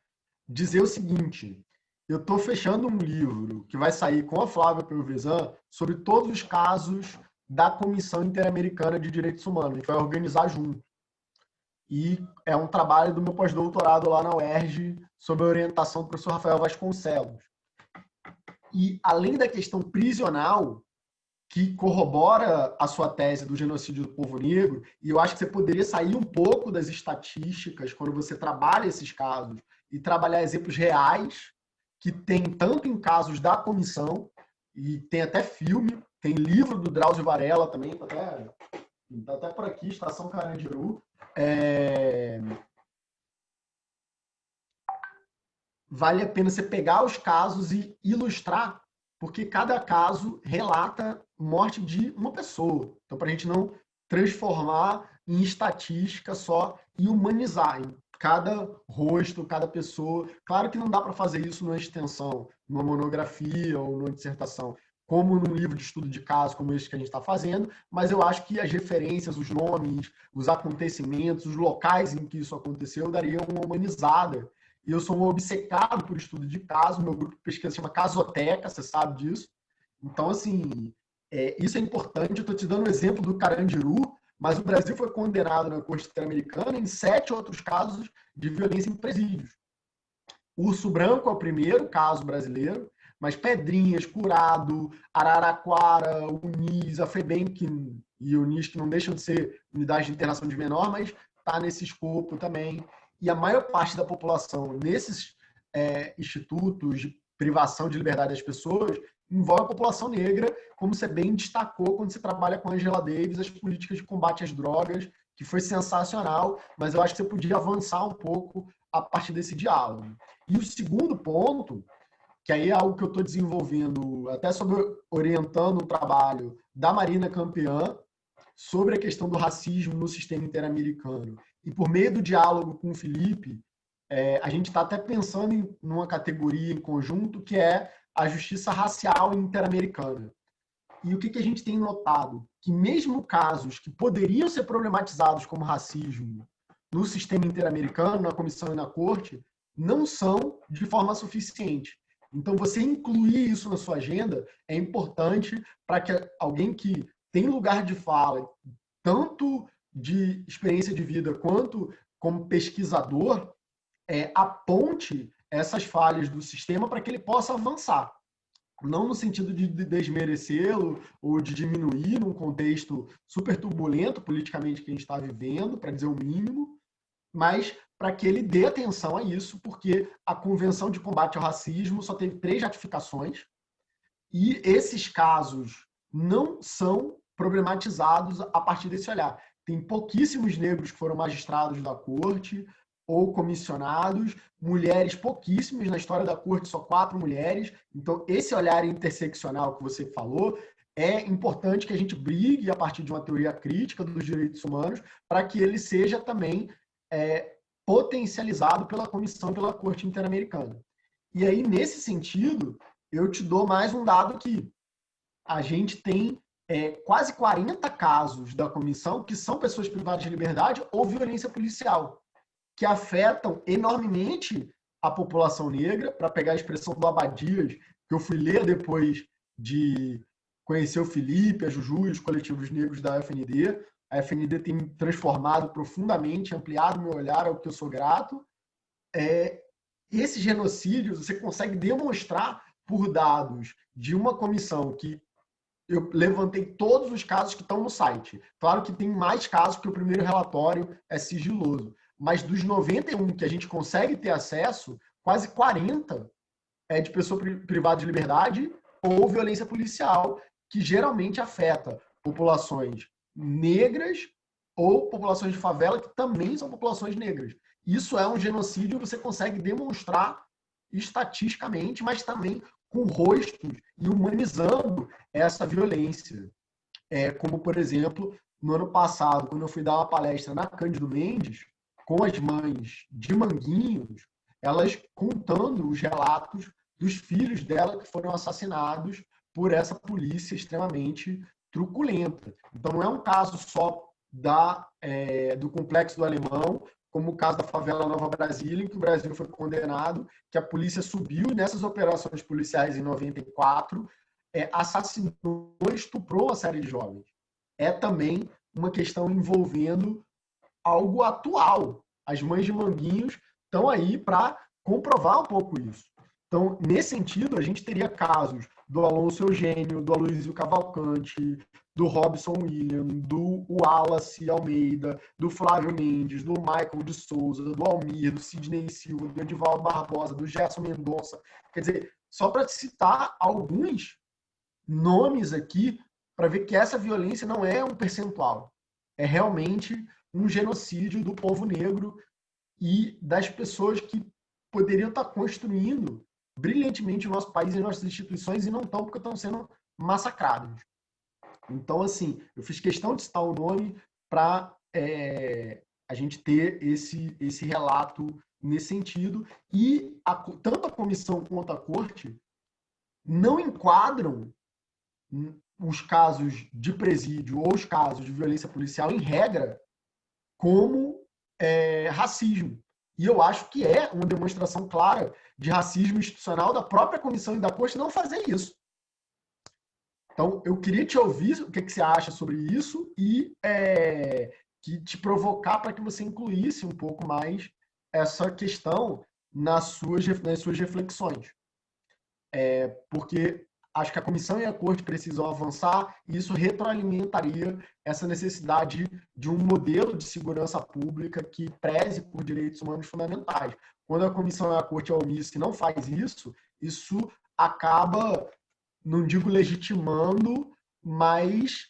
dizer o seguinte: eu estou fechando um livro que vai sair com a Flávia Pelvezan sobre todos os casos da Comissão Interamericana de Direitos Humanos. A gente vai organizar junto. E é um trabalho do meu pós-doutorado lá na UERJ, sob a orientação do professor Rafael Vasconcelos. E, além da questão prisional, que corrobora a sua tese do genocídio do povo negro, e eu acho que você poderia sair um pouco das estatísticas quando você trabalha esses casos e trabalhar exemplos reais, que tem tanto em casos da comissão, e tem até filme, tem livro do Drauzio Varela também, está até por aqui, Estação Carandiru. Vale a pena você pegar os casos e ilustrar, porque cada caso relata morte de uma pessoa. Então, para a gente não transformar em estatística só e humanizar em cada rosto, cada pessoa. Claro que não dá para fazer isso numa extensão, numa monografia ou numa dissertação, como num livro de estudo de caso, como esse que a gente está fazendo, mas eu acho que as referências, os nomes, os acontecimentos, os locais em que isso aconteceu, dariam uma humanizada. E eu sou um obcecado por estudo de caso, meu grupo de pesquisa se chama Casoteca, você sabe disso. Então, assim, isso é importante. Eu estou te dando o exemplo do Carandiru, mas o Brasil foi condenado na Corte Interamericana em 7 outros casos de violência em presídios. Urso Branco é o primeiro caso brasileiro, mas Pedrinhas, Curado, Araraquara, Unis, a FEBEM e Unis, que não deixam de ser unidades de internação de menor, mas está nesse escopo também. E a maior parte da população nesses institutos de privação de liberdade das pessoas envolve a população negra, como você bem destacou quando você trabalha com a Angela Davis, as políticas de combate às drogas, que foi sensacional, mas eu acho que você podia avançar um pouco a partir desse diálogo. E o segundo ponto, que aí é algo que eu estou desenvolvendo, até orientando o trabalho da Marina Campeã, sobre a questão do racismo no sistema interamericano. E por meio do diálogo com o Felipe, a gente está até pensando em uma categoria em conjunto, que é a justiça racial interamericana. E o que a gente tem notado? Que mesmo casos que poderiam ser problematizados como racismo no sistema interamericano, na comissão e na corte, não são de forma suficiente. Então, você incluir isso na sua agenda é importante para que alguém que tem lugar de fala, tanto de experiência de vida quanto como pesquisador, aponte essas falhas do sistema para que ele possa avançar. Não no sentido de desmerecê-lo ou de diminuir num contexto super turbulento politicamente que a gente está vivendo, para dizer o mínimo, mas para que ele dê atenção a isso, porque a Convenção de Combate ao Racismo só teve 3 ratificações e esses casos não são problematizados a partir desse olhar. Tem pouquíssimos negros que foram magistrados da corte ou comissionados, mulheres pouquíssimas na história da corte, só 4 mulheres. Então, esse olhar interseccional que você falou, é importante que a gente brigue a partir de uma teoria crítica dos direitos humanos para que ele seja também potencializado pela Comissão e pela Corte Interamericana. E aí, nesse sentido, eu te dou mais um dado aqui. A gente tem quase 40 casos da comissão que são pessoas privadas de liberdade ou violência policial, que afetam enormemente a população negra. Para pegar a expressão do Abadias, que eu fui ler depois de conhecer o Felipe, a Juju e os coletivos negros da FND. A FND tem me transformado profundamente, ampliado meu olhar, ao que eu sou grato. Esses genocídios você consegue demonstrar por dados de uma comissão que eu levantei todos os casos que estão no site. Claro que tem mais casos, porque o primeiro relatório é sigiloso. Mas dos 91 que a gente consegue ter acesso, quase 40 é de pessoa privada de liberdade ou violência policial, que geralmente afeta populações negras ou populações de favela, que também são populações negras. Isso é um genocídio, você consegue demonstrar estatisticamente, mas também com rostos e humanizando essa violência. Como, por exemplo, no ano passado, quando eu fui dar uma palestra na Cândido Mendes, com as mães de Manguinhos, elas contando os relatos dos filhos dela que foram assassinados por essa polícia extremamente truculenta. Então, não é um caso só do Complexo do Alemão, como o caso da favela Nova Brasília, em que o Brasil foi condenado, que a polícia subiu nessas operações policiais em 94, assassinou e estuprou uma série de jovens. É também uma questão envolvendo algo atual. As mães de Manguinhos estão aí para comprovar um pouco isso. Então, nesse sentido, a gente teria casos do Alonso Eugênio, do Aloysio Cavalcante, do Robson William, do Wallace Almeida, do Flávio Mendes, do Michael de Souza, do Almir, do Sidney Silva, do Edivaldo Barbosa, do Gerson Mendonça. Quer dizer, só para citar alguns nomes aqui, para ver que essa violência não é um percentual. É realmente um genocídio do povo negro e das pessoas que poderiam estar construindo brilhantemente o nosso país e nossas instituições e não estão, porque estão sendo massacrados. Então, assim, eu fiz questão de citar o nome para a gente ter esse relato nesse sentido. E tanto a comissão quanto a corte não enquadram os casos de presídio ou os casos de violência policial, em regra, como racismo. E eu acho que é uma demonstração clara de racismo institucional da própria comissão e da corte não fazer isso. Então, eu queria te ouvir o que você acha sobre isso e que te provocar para que você incluísse um pouco mais essa questão nas suas reflexões. Porque acho que a comissão e a corte precisam avançar e isso retroalimentaria essa necessidade de um modelo de segurança pública que preze por direitos humanos fundamentais. Quando a comissão e a corte é omissa e não faz isso, isso acaba, não digo legitimando, mas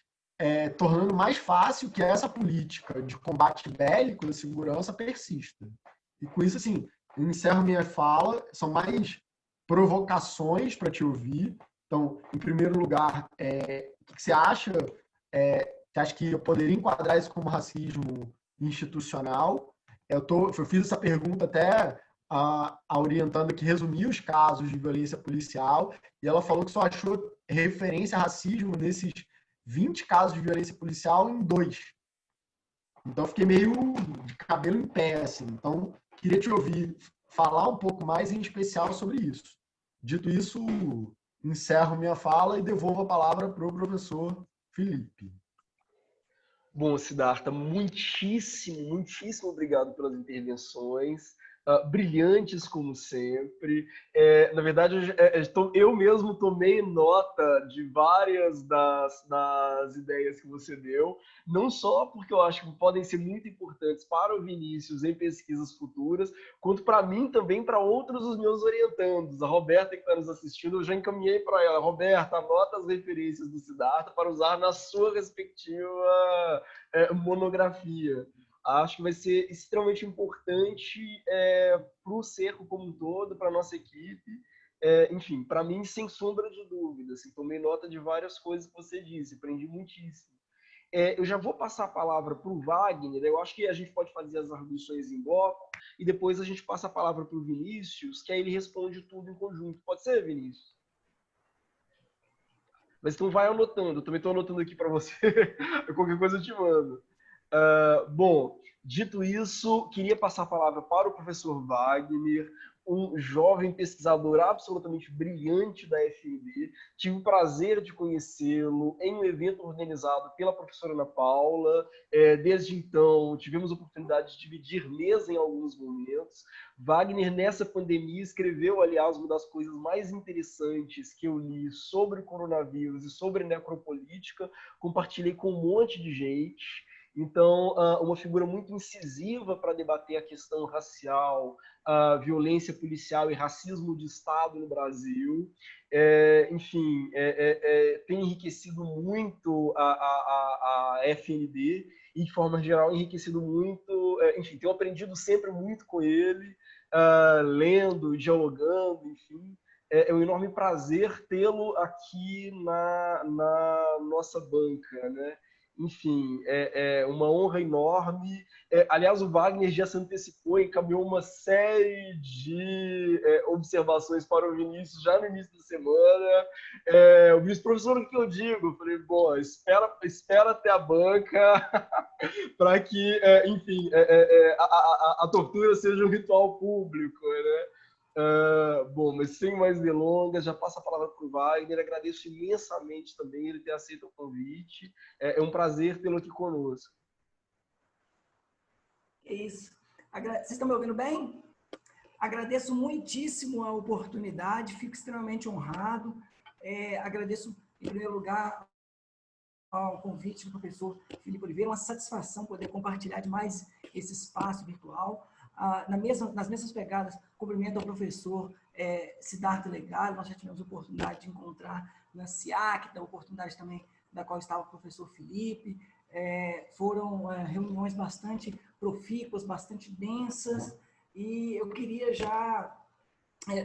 tornando mais fácil que essa política de combate bélico da segurança persista. E com isso, assim, eu encerro minha fala, são mais provocações para te ouvir. Então, em primeiro lugar, o que você acha? Você acha que eu poderia enquadrar isso como racismo institucional? Eu fiz essa pergunta até a orientanda que resumiu os casos de violência policial, e ela falou que só achou referência a racismo nesses 20 casos de violência policial em 2. Então, eu fiquei meio de cabelo em pé, assim. Então, queria te ouvir falar um pouco mais, em especial, sobre isso. Dito isso, encerro minha fala e devolvo a palavra para o professor Felipe. Bom, Siddhartha, muitíssimo obrigado pelas intervenções, brilhantes como sempre. Na verdade, eu mesmo tomei nota de várias das ideias que você deu, não só porque eu acho que podem ser muito importantes para o Vinícius em pesquisas futuras, quanto para mim também, para outros dos meus orientandos. A Roberta, que está nos assistindo, eu já encaminhei para ela. Roberta, anota as referências do Siddhartha para usar na sua respectiva monografia. Acho que vai ser extremamente importante para o cerco como um todo, para a nossa equipe. Enfim, para mim, sem sombra de dúvida. Assim, tomei nota de várias coisas que você disse, aprendi muitíssimo. Eu já vou passar a palavra para o Wagner. Eu acho que a gente pode fazer as arguições em bloco e depois a gente passa a palavra para o Vinícius, que aí ele responde tudo em conjunto. Pode ser, Vinícius? Mas então vai anotando. Eu também estou anotando aqui para você. Qualquer coisa eu te mando. Bom, dito isso, queria passar a palavra para o professor Wagner, um jovem pesquisador absolutamente brilhante da FNB. Tive o prazer de conhecê-lo em um evento organizado pela professora Ana Paula. Desde então, tivemos a oportunidade de dividir mesa em alguns momentos. Wagner, nessa pandemia, escreveu, aliás, uma das coisas mais interessantes que eu li sobre o coronavírus e sobre necropolítica. Compartilhei com um monte de gente. Então, uma figura muito incisiva para debater a questão racial, a violência policial e racismo de Estado no Brasil. Enfim, tem enriquecido muito a FND e, de forma geral, enriquecido muito. Enfim, tenho aprendido sempre muito com ele, lendo, dialogando, enfim. É um enorme prazer tê-lo aqui na nossa banca, né? Enfim, é uma honra enorme. Aliás, o Wagner já se antecipou e encaminhou uma série de observações para o Vinícius já no início da semana. O Vinícius, professor, o que eu digo? Eu falei, bom, espera até a banca para que, enfim, a tortura seja um ritual público, né? Bom, mas sem mais delongas, já passo a palavra para o Wagner. Agradeço imensamente também ele ter aceito o convite. É um prazer tê-lo aqui conosco. É isso. Vocês estão me ouvindo bem? Agradeço muitíssimo a oportunidade, fico extremamente honrado. Agradeço, em primeiro lugar, ao convite do professor Felipe Oliveira, uma satisfação poder compartilhar demais esse espaço virtual. Nas mesmas pegadas, cumprimento ao professor Siddhartha Legale, nós já tivemos a oportunidade de encontrar na SIAC, da oportunidade também da qual estava o professor Felipe. Foram reuniões bastante profícuas, bastante densas, e eu queria já,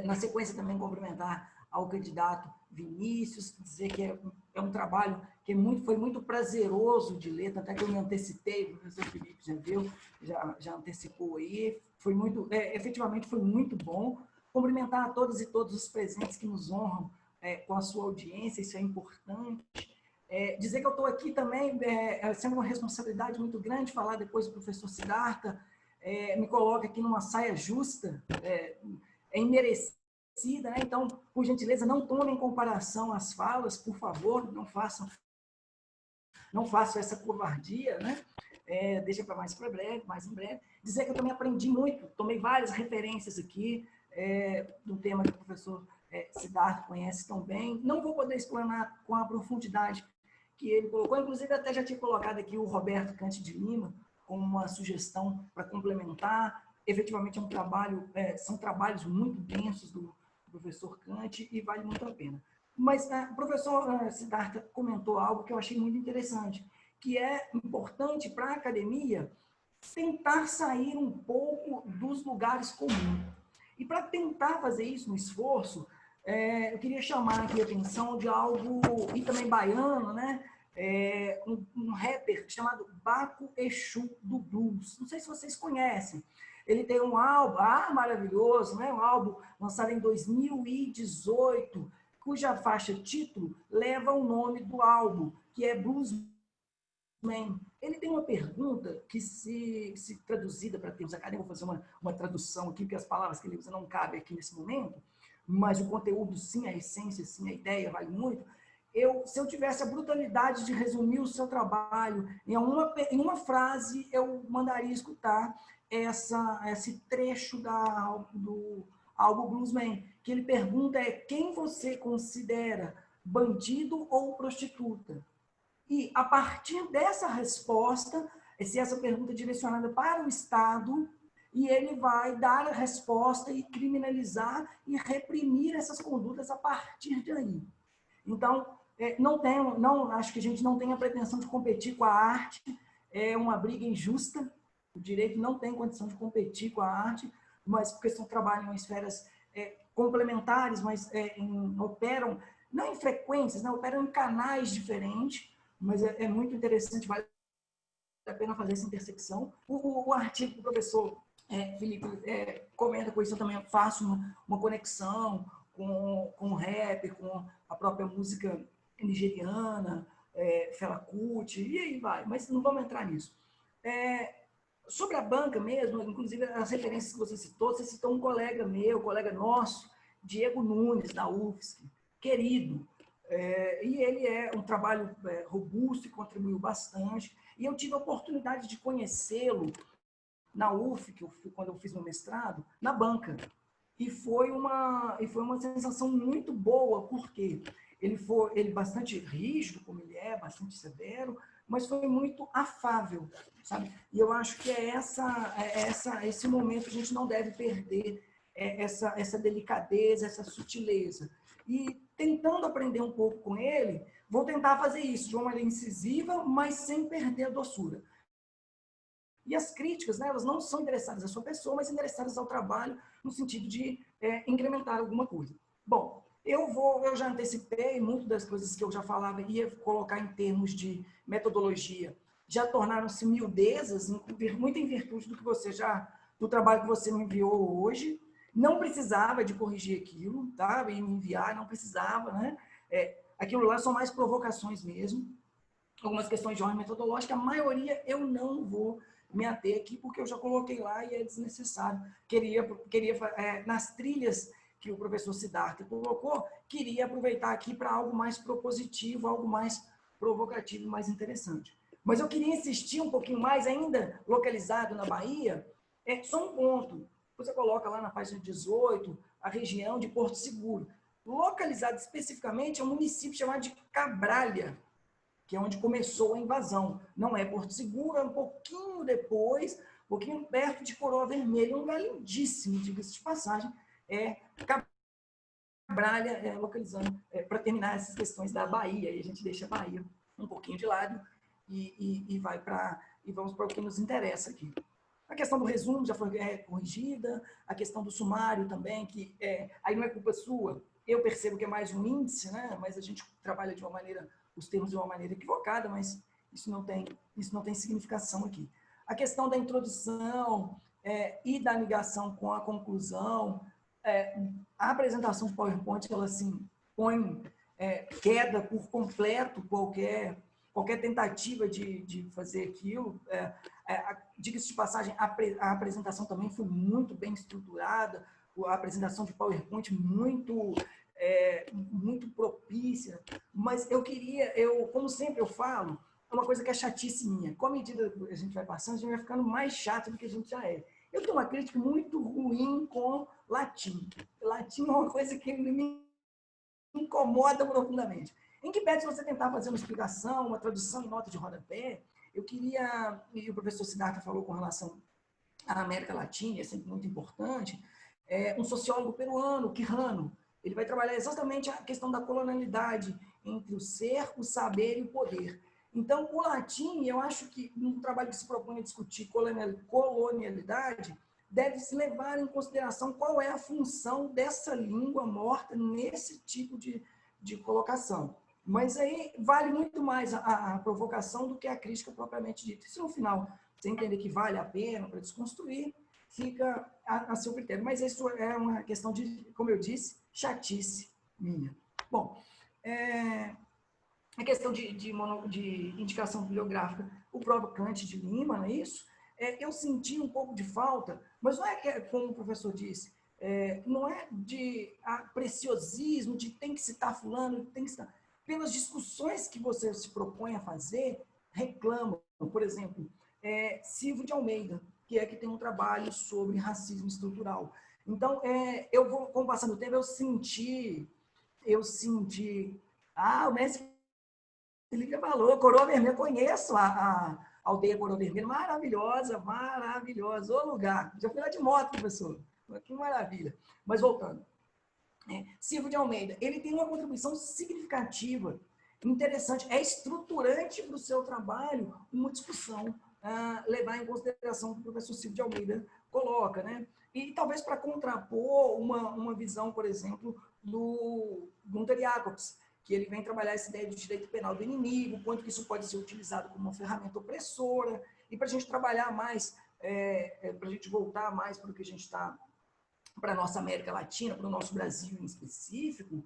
na sequência, também cumprimentar ao candidato Vinícius, dizer que é um trabalho que foi muito prazeroso de ler, até que eu me antecipei, o professor Felipe já viu, já antecipou aí, foi muito, efetivamente foi muito bom. Cumprimentar a todas e todos os presentes que nos honram com a sua audiência, isso é importante. Dizer que eu estou aqui também, sendo uma responsabilidade muito grande, falar depois do professor Siddhartha, me coloca aqui numa saia justa, imerecida, né? Então, por gentileza, não tomem em comparação as falas, por favor, não façam essa covardia, né? Deixa para mais em breve. Dizer que eu também aprendi muito, tomei várias referências aqui, do tema que o professor Siddhartha conhece tão bem. Não vou poder explanar com a profundidade que ele colocou, inclusive até já tinha colocado aqui o Roberto Cante de Lima como uma sugestão para complementar. Efetivamente é um trabalho, são trabalhos muito densos do professor Cante e vale muito a pena. Mas o professor Siddhartha comentou algo que eu achei muito interessante, que é importante para a academia tentar sair um pouco dos lugares comuns. E para tentar fazer isso, um esforço, eu queria chamar aqui a atenção de algo, e também baiano, né? Um rapper chamado Baco Exu do Blues. Não sei se vocês conhecem. Ele tem um álbum maravilhoso, né? Um álbum lançado em 2018, cuja faixa título leva o nome do álbum, que é Bluesman. Ele tem uma pergunta que, se traduzida para termos acadêmicos, vou fazer uma tradução aqui, porque as palavras que ele usa não cabem aqui nesse momento, mas o conteúdo, sim, a essência, sim, a ideia vale muito. Se eu tivesse a brutalidade de resumir o seu trabalho em uma frase, eu mandaria escutar esse trecho do álbum Bluesman, que ele pergunta quem você considera bandido ou prostituta? E a partir dessa resposta, se essa pergunta é direcionada para o Estado, e ele vai dar a resposta e criminalizar e reprimir essas condutas a partir daí. Então, acho que a gente não tem a pretensão de competir com a arte, é uma briga injusta, o direito não tem condição de competir com a arte, mas porque são trabalham em esferas complementares, mas operam, não em frequências, né, operam em canais diferentes, mas é muito interessante, vale a pena fazer essa intersecção. O artigo do professor Felipe comenta com isso, eu também faço uma conexão com o rap, com a própria música nigeriana, Fela Kuti, e aí vai, mas não vamos entrar nisso. Sobre a banca mesmo, inclusive as referências que você citou um colega meu, colega nosso, Diego Nunes, da UFSC, querido, e ele é um trabalho robusto e contribuiu bastante, e eu tive a oportunidade de conhecê-lo na UF, quando eu fiz meu mestrado, na banca. E foi uma sensação muito boa, porque ele bastante rígido, como ele é, bastante severo, mas foi muito afável, sabe? E eu acho que esse momento a gente não deve perder essa delicadeza, essa sutileza. E tentando aprender um pouco com ele, vou tentar fazer isso de uma maneira incisiva, mas sem perder a doçura. E as críticas, né, elas não são endereçadas à sua pessoa, mas endereçadas ao trabalho, no sentido de incrementar alguma coisa. Bom, eu já antecipei muito das coisas que eu já falava, ia colocar em termos de metodologia, já tornaram-se miudezas, muito em virtude do trabalho que você me enviou hoje. Não precisava de corrigir aquilo, tá? E me enviar, não precisava, né? Aquilo lá são mais provocações mesmo, algumas questões de ordem metodológica, a maioria eu não vou me ater aqui, porque eu já coloquei lá e é desnecessário. Queria nas trilhas que o professor Siddhartha colocou, queria aproveitar aqui para algo mais propositivo, algo mais provocativo, mais interessante. Mas eu queria insistir um pouquinho mais, ainda localizado na Bahia, só um ponto. Você coloca lá na página 18, a região de Porto Seguro. Localizado especificamente é um município chamado de Cabralha, que é onde começou a invasão. Não é Porto Seguro, é um pouquinho depois, um pouquinho perto de Coroa Vermelha, um lugar lindíssimo, diga-se de passagem, Cabralha, localizando, para terminar essas questões da Bahia, e a gente deixa a Bahia um pouquinho de lado e vamos para o que nos interessa aqui. A questão do resumo já foi corrigida, a questão do sumário também, que aí não é culpa sua, eu percebo que é mais um índice, né? Mas a gente trabalha de uma maneira, os termos de uma maneira equivocada, mas isso não tem significação aqui. A questão da introdução e da ligação com a conclusão, a apresentação de PowerPoint, ela assim, queda por completo qualquer tentativa de fazer aquilo. Diga-se de passagem, a apresentação também foi muito bem estruturada, a apresentação de PowerPoint muito propícia, mas como sempre eu falo, é uma coisa que é chatice minha. Com a medida que a gente vai passando, a gente vai ficando mais chato do que a gente já é. Eu tenho uma crítica muito ruim com latim. Latim é uma coisa que me incomoda profundamente. Em que pede você tentar fazer uma explicação, uma tradução em nota de rodapé? Eu queria, e o professor Siddhartha falou com relação à América Latina, é sempre muito importante, um sociólogo peruano, Quijano, ele vai trabalhar exatamente a questão da colonialidade entre o ser, o saber e o poder. Então, o latim, eu acho que num trabalho que se propõe a discutir colonialidade, deve-se levar em consideração qual é a função dessa língua morta nesse tipo de colocação. Mas aí vale muito mais a provocação do que a crítica propriamente dita. Se no final você entender que vale a pena para desconstruir, fica a seu critério. Mas isso é uma questão de, como eu disse, chatice minha. Bom, a questão de indicação bibliográfica, o próprio Kant de Lima, não é isso? Eu senti um pouco de falta, mas não é que, como o professor disse, não é de preciosismo, de tem que citar fulano, tem que citar. Pelas discussões que você se propõe a fazer, reclamam. Por exemplo, Silvio de Almeida, que tem um trabalho sobre racismo estrutural. Então, com o passar do tempo, eu senti, o mestre Felipe falou, Coroa Vermelha, conheço a aldeia Coroa Vermelha, maravilhosa, maravilhosa, o lugar. Já fui lá de moto, professor, que maravilha. Mas voltando, Silvio de Almeida, ele tem uma contribuição significativa, interessante, é estruturante para o seu trabalho uma discussão, levar em consideração o que o professor Silvio de Almeida coloca, né? E talvez para contrapor uma visão, por exemplo, do Gunther Jacobs, que ele vem trabalhar essa ideia do direito penal do inimigo, quanto que isso pode ser utilizado como uma ferramenta opressora, e para a gente trabalhar mais, para a gente voltar mais para o que a gente está, para a nossa América Latina, para o nosso Brasil em específico,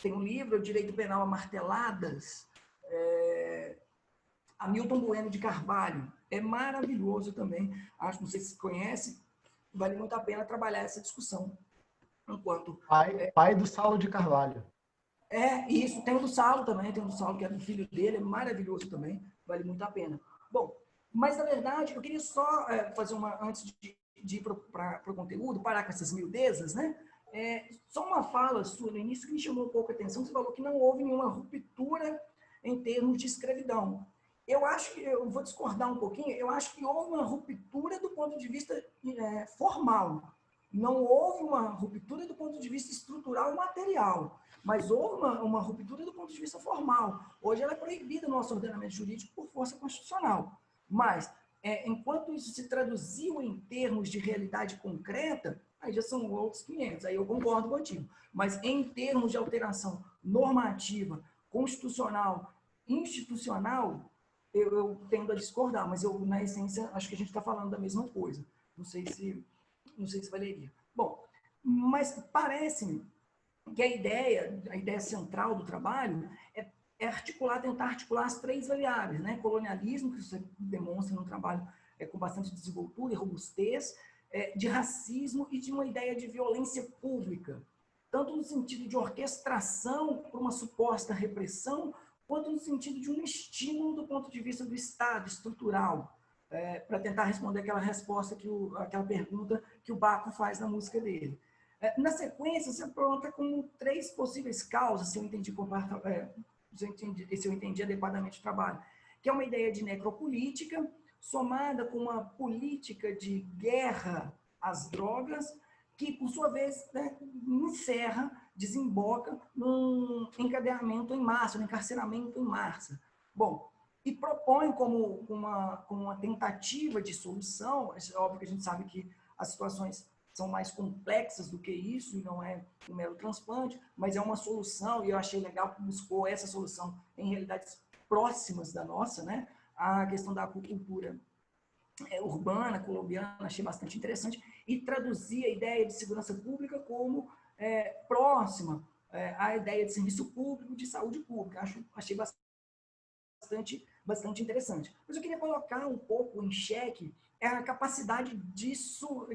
tem um livro, Direito Penal a Marteladas, Hamilton Bueno de Carvalho, é maravilhoso também, acho, não sei se você conhece, vale muito a pena trabalhar essa discussão. Enquanto pai do Saulo de Carvalho. Isso, tem o do Saulo também, tem o do Saulo, que é do filho dele, é maravilhoso também, vale muito a pena. Bom, mas na verdade, eu queria só fazer antes de ir para o conteúdo, parar com essas miudezas, né? Só uma fala sua no início que me chamou um pouco a atenção, você falou que não houve nenhuma ruptura em termos de escravidão. Eu acho que, eu vou discordar um pouquinho, eu acho que houve uma ruptura do ponto de vista formal. Não houve uma ruptura do ponto de vista estrutural material, mas houve uma ruptura do ponto de vista formal. Hoje ela é proibida no nosso ordenamento jurídico por força constitucional. Mas, enquanto isso se traduziu em termos de realidade concreta, aí já são outros 500, aí eu concordo contigo. Mas em termos de alteração normativa, constitucional, institucional, eu tendo a discordar, mas eu, na essência, acho que a gente está falando da mesma coisa. Não sei se valeria. Bom, mas parece-me que a ideia central do trabalho é tentar articular as três variáveis, né? Colonialismo, que você demonstra no trabalho com bastante desenvoltura e robustez, de racismo e de uma ideia de violência pública, tanto no sentido de orquestração para uma suposta repressão, quanto no sentido de um estímulo do ponto de vista do Estado estrutural, para tentar responder aquela pergunta que o Baco faz na música dele. Na sequência, você aponta como 3 possíveis causas, se eu entendi adequadamente o trabalho, que é uma ideia de necropolítica, somada com uma política de guerra às drogas, que, por sua vez, desemboca num encadeamento em massa, num encarceramento em massa. Bom, e propõe como uma tentativa de solução, é óbvio que a gente sabe que as situações são mais complexas do que isso, e não é um mero transplante, mas é uma solução, e eu achei legal que buscou essa solução em realidades próximas da nossa, né? A questão da cultura urbana, colombiana, achei bastante interessante, e traduzir a ideia de segurança pública como próxima à ideia de serviço público, de saúde pública. Achei bastante interessante. Mas eu queria colocar um pouco em xeque a capacidade disso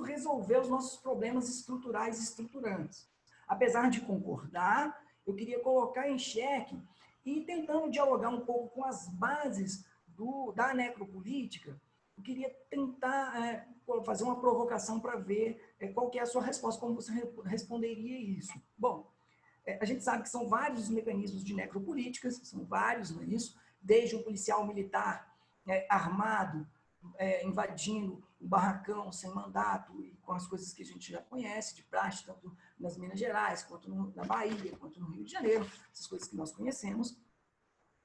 resolver os nossos problemas estruturais e estruturantes. Apesar de concordar, eu queria colocar em xeque e tentando dialogar um pouco com as bases da necropolítica, eu queria tentar fazer uma provocação para ver qual que é a sua resposta, como você responderia isso. Bom, a gente sabe que são vários os mecanismos de necropolíticas, são vários, não é isso? Desde um policial militar armado, invadindo o barracão sem mandato e com as coisas que a gente já conhece, de praxe, tanto nas Minas Gerais, quanto na Bahia, quanto no Rio de Janeiro, essas coisas que nós conhecemos.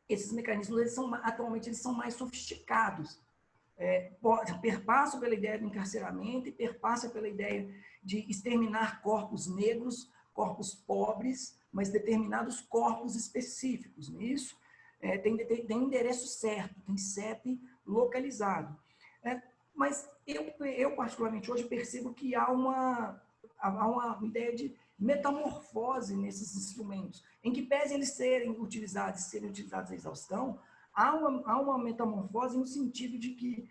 Esses mecanismos, atualmente, eles são mais sofisticados. Perpassam pela ideia do encarceramento e perpassam pela ideia de exterminar corpos negros, corpos pobres, mas determinados corpos específicos, não é isso? Tem endereço certo, tem CEP localizado. Mas eu, particularmente, hoje percebo que há uma ideia metamorfose nesses instrumentos, em que pese eles serem utilizados à exaustão, há uma metamorfose no sentido de que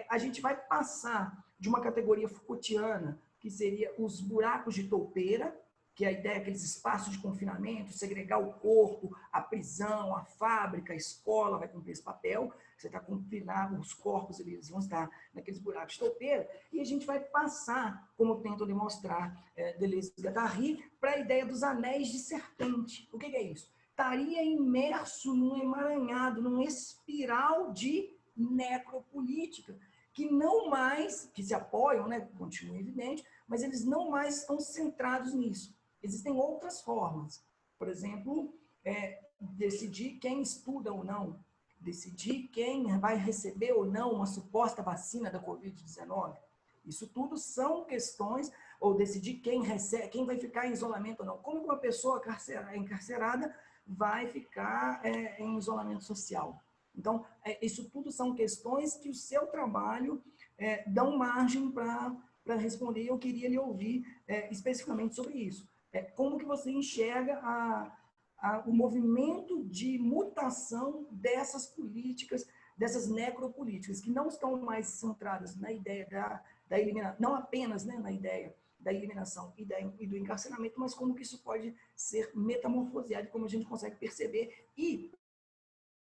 a gente vai passar de uma categoria Foucaultiana, que seria os buracos de toupeira, que é a ideia, aqueles espaços de confinamento, segregar o corpo, a prisão, a fábrica, a escola vai cumprir esse papel, você está confinado, os corpos eles vão estar naqueles buracos de toupeira, e a gente vai passar, como tento demonstrar Deleuze e Guattari, para a ideia dos anéis de serpente. O que é isso? Estaria imerso num emaranhado, num espiral de necropolítica, que não mais, que se apoiam, né, continua evidente, mas eles não mais estão centrados nisso. Existem outras formas. Por exemplo, decidir quem estuda ou não, decidir quem vai receber ou não uma suposta vacina da Covid-19. Isso tudo são questões, ou decidir quem recebe, quem vai ficar em isolamento ou não. Como uma pessoa encarcerada vai ficar em isolamento social. Então, isso tudo são questões que o seu trabalho dão margem para responder. Eu queria lhe ouvir especificamente sobre isso. Como que você enxerga o movimento de mutação dessas políticas, dessas necropolíticas, que não estão mais centradas na ideia da eliminação, não apenas, né, na ideia da eliminação e do encarceramento, mas como que isso pode ser metamorfoseado, como a gente consegue perceber, e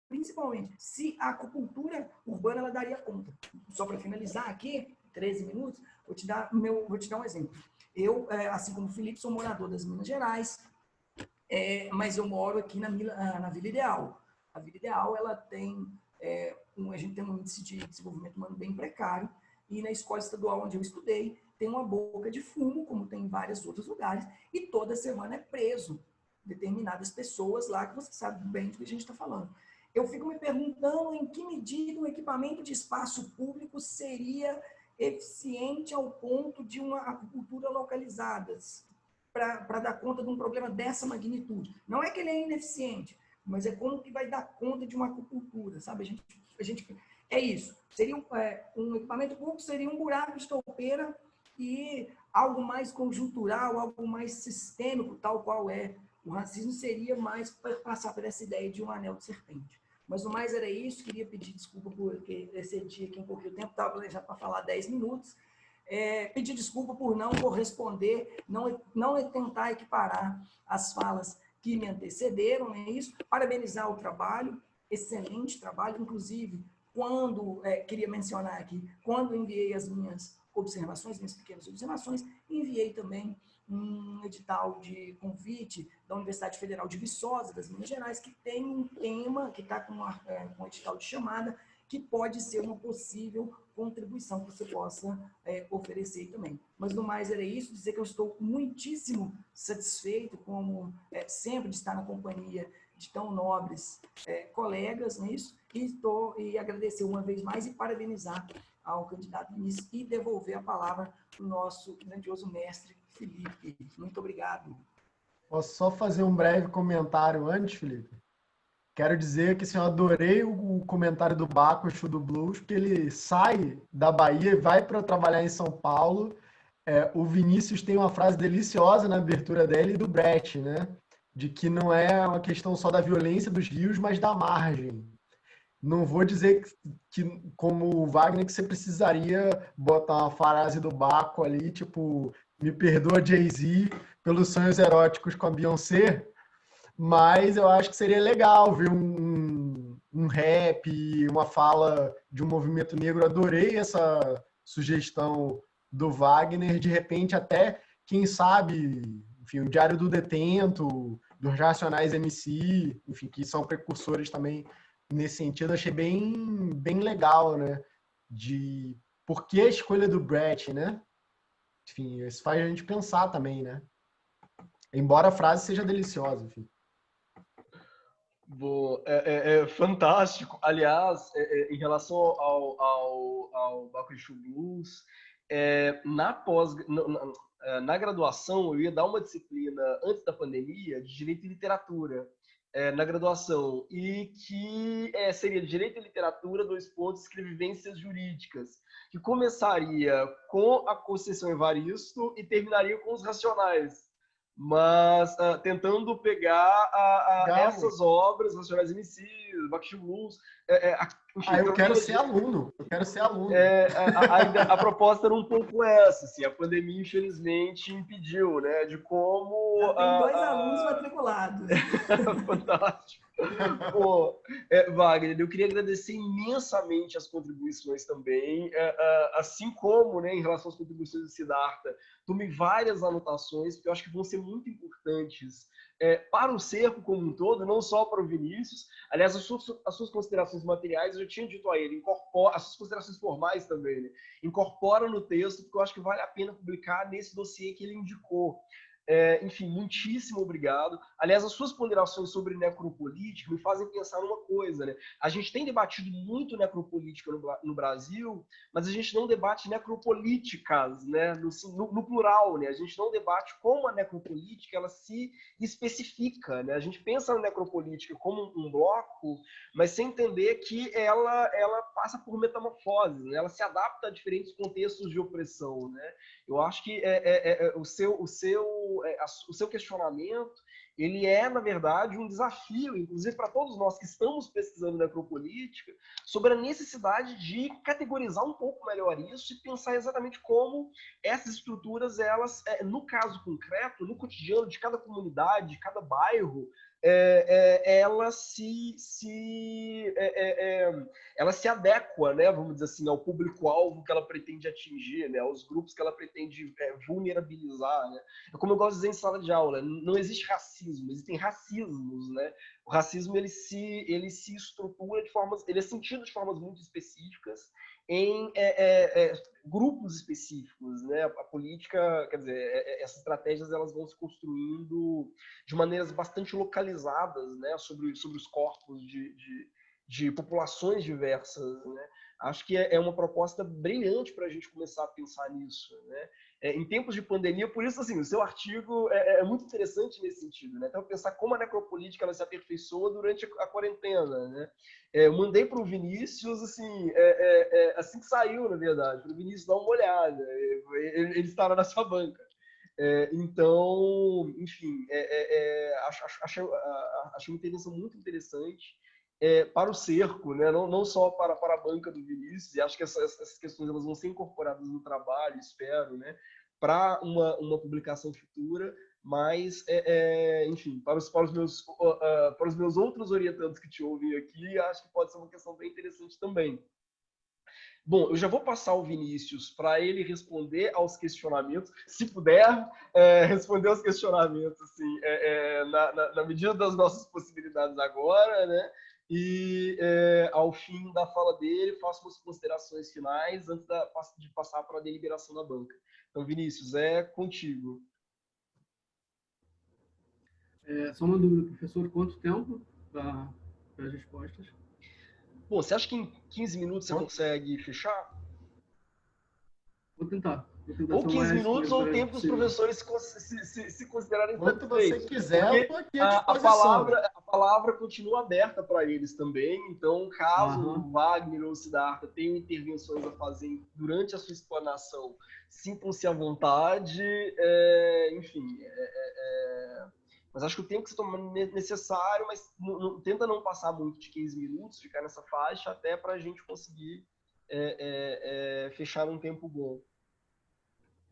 principalmente, se a acupuntura urbana ela daria conta. Só para finalizar aqui, 13 minutos, vou te dar um exemplo. Eu, assim como o Felipe, sou morador das Minas Gerais, mas eu moro aqui na Vila Ideal. A Vila Ideal, ela tem, a gente tem um índice de desenvolvimento humano bem precário, e na escola estadual onde eu estudei, tem uma boca de fumo, como tem em vários outros lugares, e toda semana é preso determinadas pessoas lá, que você sabe bem do que a gente está falando. Eu fico me perguntando em que medida o equipamento de espaço público seria eficiente ao ponto de uma acupuntura localizada, para dar conta de um problema dessa magnitude. Não é que ele é ineficiente, mas é como que vai dar conta de uma acupuntura, sabe? A gente é isso. Seria um equipamento público, seria um buraco de toupeira e algo mais conjuntural, algo mais sistêmico, tal qual é. O racismo seria mais para passar por essa ideia de um anel de serpente. Mas no mais era isso. Queria pedir desculpa porque excedi aqui um pouquinho o tempo, estava planejado para falar 10 minutos. Pedir desculpa por não corresponder, não tentar equiparar as falas que me antecederam, é isso. Parabenizar o trabalho, excelente trabalho, inclusive, queria mencionar aqui, quando enviei as minhas observações, minhas pequenas observações, enviei também um edital de convite da Universidade Federal de Viçosa, das Minas Gerais, que tem um tema, que está com um edital de chamada, que pode ser uma possível contribuição que você possa oferecer também. Mas, no mais, era isso, dizer que eu estou muitíssimo satisfeito, como sempre, de estar na companhia de tão nobres colegas, não é isso? E agradecer uma vez mais e parabenizar ao candidato Vinícius e devolver a palavra para o nosso grandioso mestre Felipe. Muito obrigado. Posso só fazer um breve comentário antes, Felipe? Quero dizer que assim, eu adorei o comentário do Baco do Blues, porque ele sai da Bahia e vai para trabalhar em São Paulo. O Vinícius tem uma frase deliciosa na abertura dele do Brecht, né? De que não é uma questão só da violência dos rios, mas da margem. Não vou dizer que como o Wagner, que você precisaria botar uma frase do Baco ali, tipo, me perdoa Jay-Z pelos sonhos eróticos com a Beyoncé, mas eu acho que seria legal ver um rap, uma fala de um movimento negro. Adorei essa sugestão do Wagner, de repente até, quem sabe, enfim, o Diário do Detento, dos Racionais MC, enfim, que são precursores também nesse sentido. Achei bem legal, né? De por que a escolha do Brecht, né? Enfim, isso faz a gente pensar também, né? Embora a frase seja deliciosa, enfim. Bom, é fantástico. Aliás, em relação ao Bakushu Blues, na graduação eu ia dar uma disciplina antes da pandemia de Direito e Literatura na graduação, e que seria Direito e Literatura, escrevivências jurídicas, que começaria com a Conceição Evaristo e terminaria com os Racionais. mas tentando pegar essas obras, Racionais MCs, Backstreet Blues, enfim, eu quero ser aluno, a proposta era um pouco essa, assim, a pandemia infelizmente impediu, né, de como... Já tem 2 alunos matriculados. Fantástico. Pô, Wagner, eu queria agradecer imensamente as contribuições também, assim como, né, em relação às contribuições do Siddhartha, tomei várias anotações, que eu acho que vão ser muito importantes para o Cerco como um todo, não só para o Vinícius. Aliás, as suas considerações materiais, eu já tinha dito a ele, incorpora, as suas considerações formais também, né? Incorpora no texto, porque eu acho que vale a pena publicar nesse dossiê que ele indicou. Enfim, muitíssimo obrigado. Aliás, as suas ponderações sobre necropolítica me fazem pensar numa coisa, né? A gente tem debatido muito necropolítica no Brasil, mas a gente não debate necropolíticas, né? No plural, né? A gente não debate como a necropolítica ela se especifica, né? A gente pensa na necropolítica como um bloco, mas sem entender que ela passa por metamorfose, né? Ela se adapta a diferentes contextos de opressão, né? Eu acho que o seu questionamento ele na verdade, um desafio, inclusive para todos nós que estamos pesquisando necropolítica, sobre a necessidade de categorizar um pouco melhor isso e pensar exatamente como essas estruturas, elas, no caso concreto, no cotidiano de cada comunidade, de cada bairro, ela se adequa, né, vamos dizer assim, ao público-alvo que ela pretende atingir, né, aos grupos que ela pretende vulnerabilizar, né. Como eu gosto de dizer em sala de aula, não existe racismo, existem racismos, né. O racismo ele se estrutura de formas, ele é sentido de formas muito específicas em grupos específicos, né? A política, quer dizer, essas estratégias elas vão se construindo de maneiras bastante localizadas, né? Sobre os corpos de populações diversas, né? Acho que é uma proposta brilhante para a gente começar a pensar nisso, né? Em tempos de pandemia, por isso, assim, o seu artigo é muito interessante nesse sentido, né? Então, pensar como a necropolítica ela se aperfeiçoa durante a quarentena, né? Eu mandei para o Vinícius, assim que saiu, na verdade, para o Vinícius dar uma olhada. Ele estava na sua banca. Então, enfim, achei uma intervenção muito interessante para o Cerco, né? Não só para a banca do Vinícius, e acho que essas questões elas vão ser incorporadas no trabalho, espero, né? Para uma publicação futura, mas, enfim, para os meus outros orientandos que te ouvem aqui, acho que pode ser uma questão bem interessante também. Bom, eu já vou passar o Vinícius para ele responder aos questionamentos, se puder responder aos questionamentos, assim, na medida das nossas possibilidades agora, né? E ao fim da fala dele, faço umas considerações finais antes de passar para a deliberação da banca. Então, Vinícius, é contigo. Só uma dúvida, professor, quanto tempo para as respostas? Bom, você acha que em 15 minutos você consegue fechar? Vou tentar Ou 15 minutos, ou o tempo que os professores se considerarem quanto você quiser, eu estou aqui à disposição. A palavra continua aberta para eles também, então caso o Wagner ou o Siddhartha tenham intervenções a fazer durante a sua explanação, sintam-se à vontade, enfim, mas acho que o tempo que você toma é necessário, mas tenta não passar muito de 15 minutos, ficar nessa faixa, até para a gente conseguir fechar um tempo bom.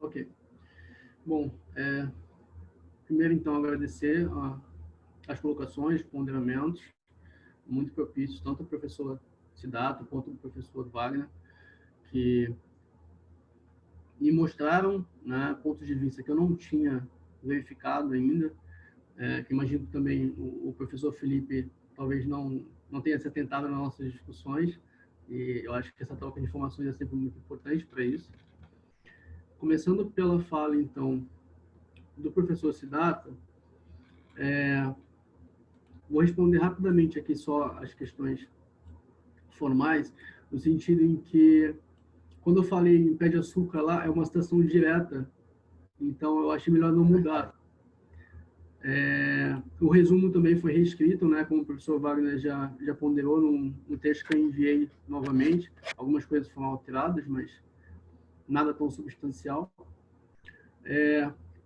Ok. Bom, primeiro, então, agradecer as colocações, ponderamentos, muito propícios, tanto do professor Siddhartha quanto do professor Wagner, que me mostraram, né, pontos de vista que eu não tinha verificado ainda, que imagino que também o professor Felipe talvez não tenha se atentado nas nossas discussões, e eu acho que essa troca de informações é sempre muito importante para isso. Começando pela fala, então, do professor Siddhartha, vou responder rapidamente aqui só as questões formais, no sentido em que, quando eu falei em Pé de Açúcar lá, é uma citação direta, então eu achei melhor não mudar. O resumo também foi reescrito, né, como o professor Wagner já ponderou no texto que eu enviei novamente. Algumas coisas foram alteradas, mas nada tão substancial.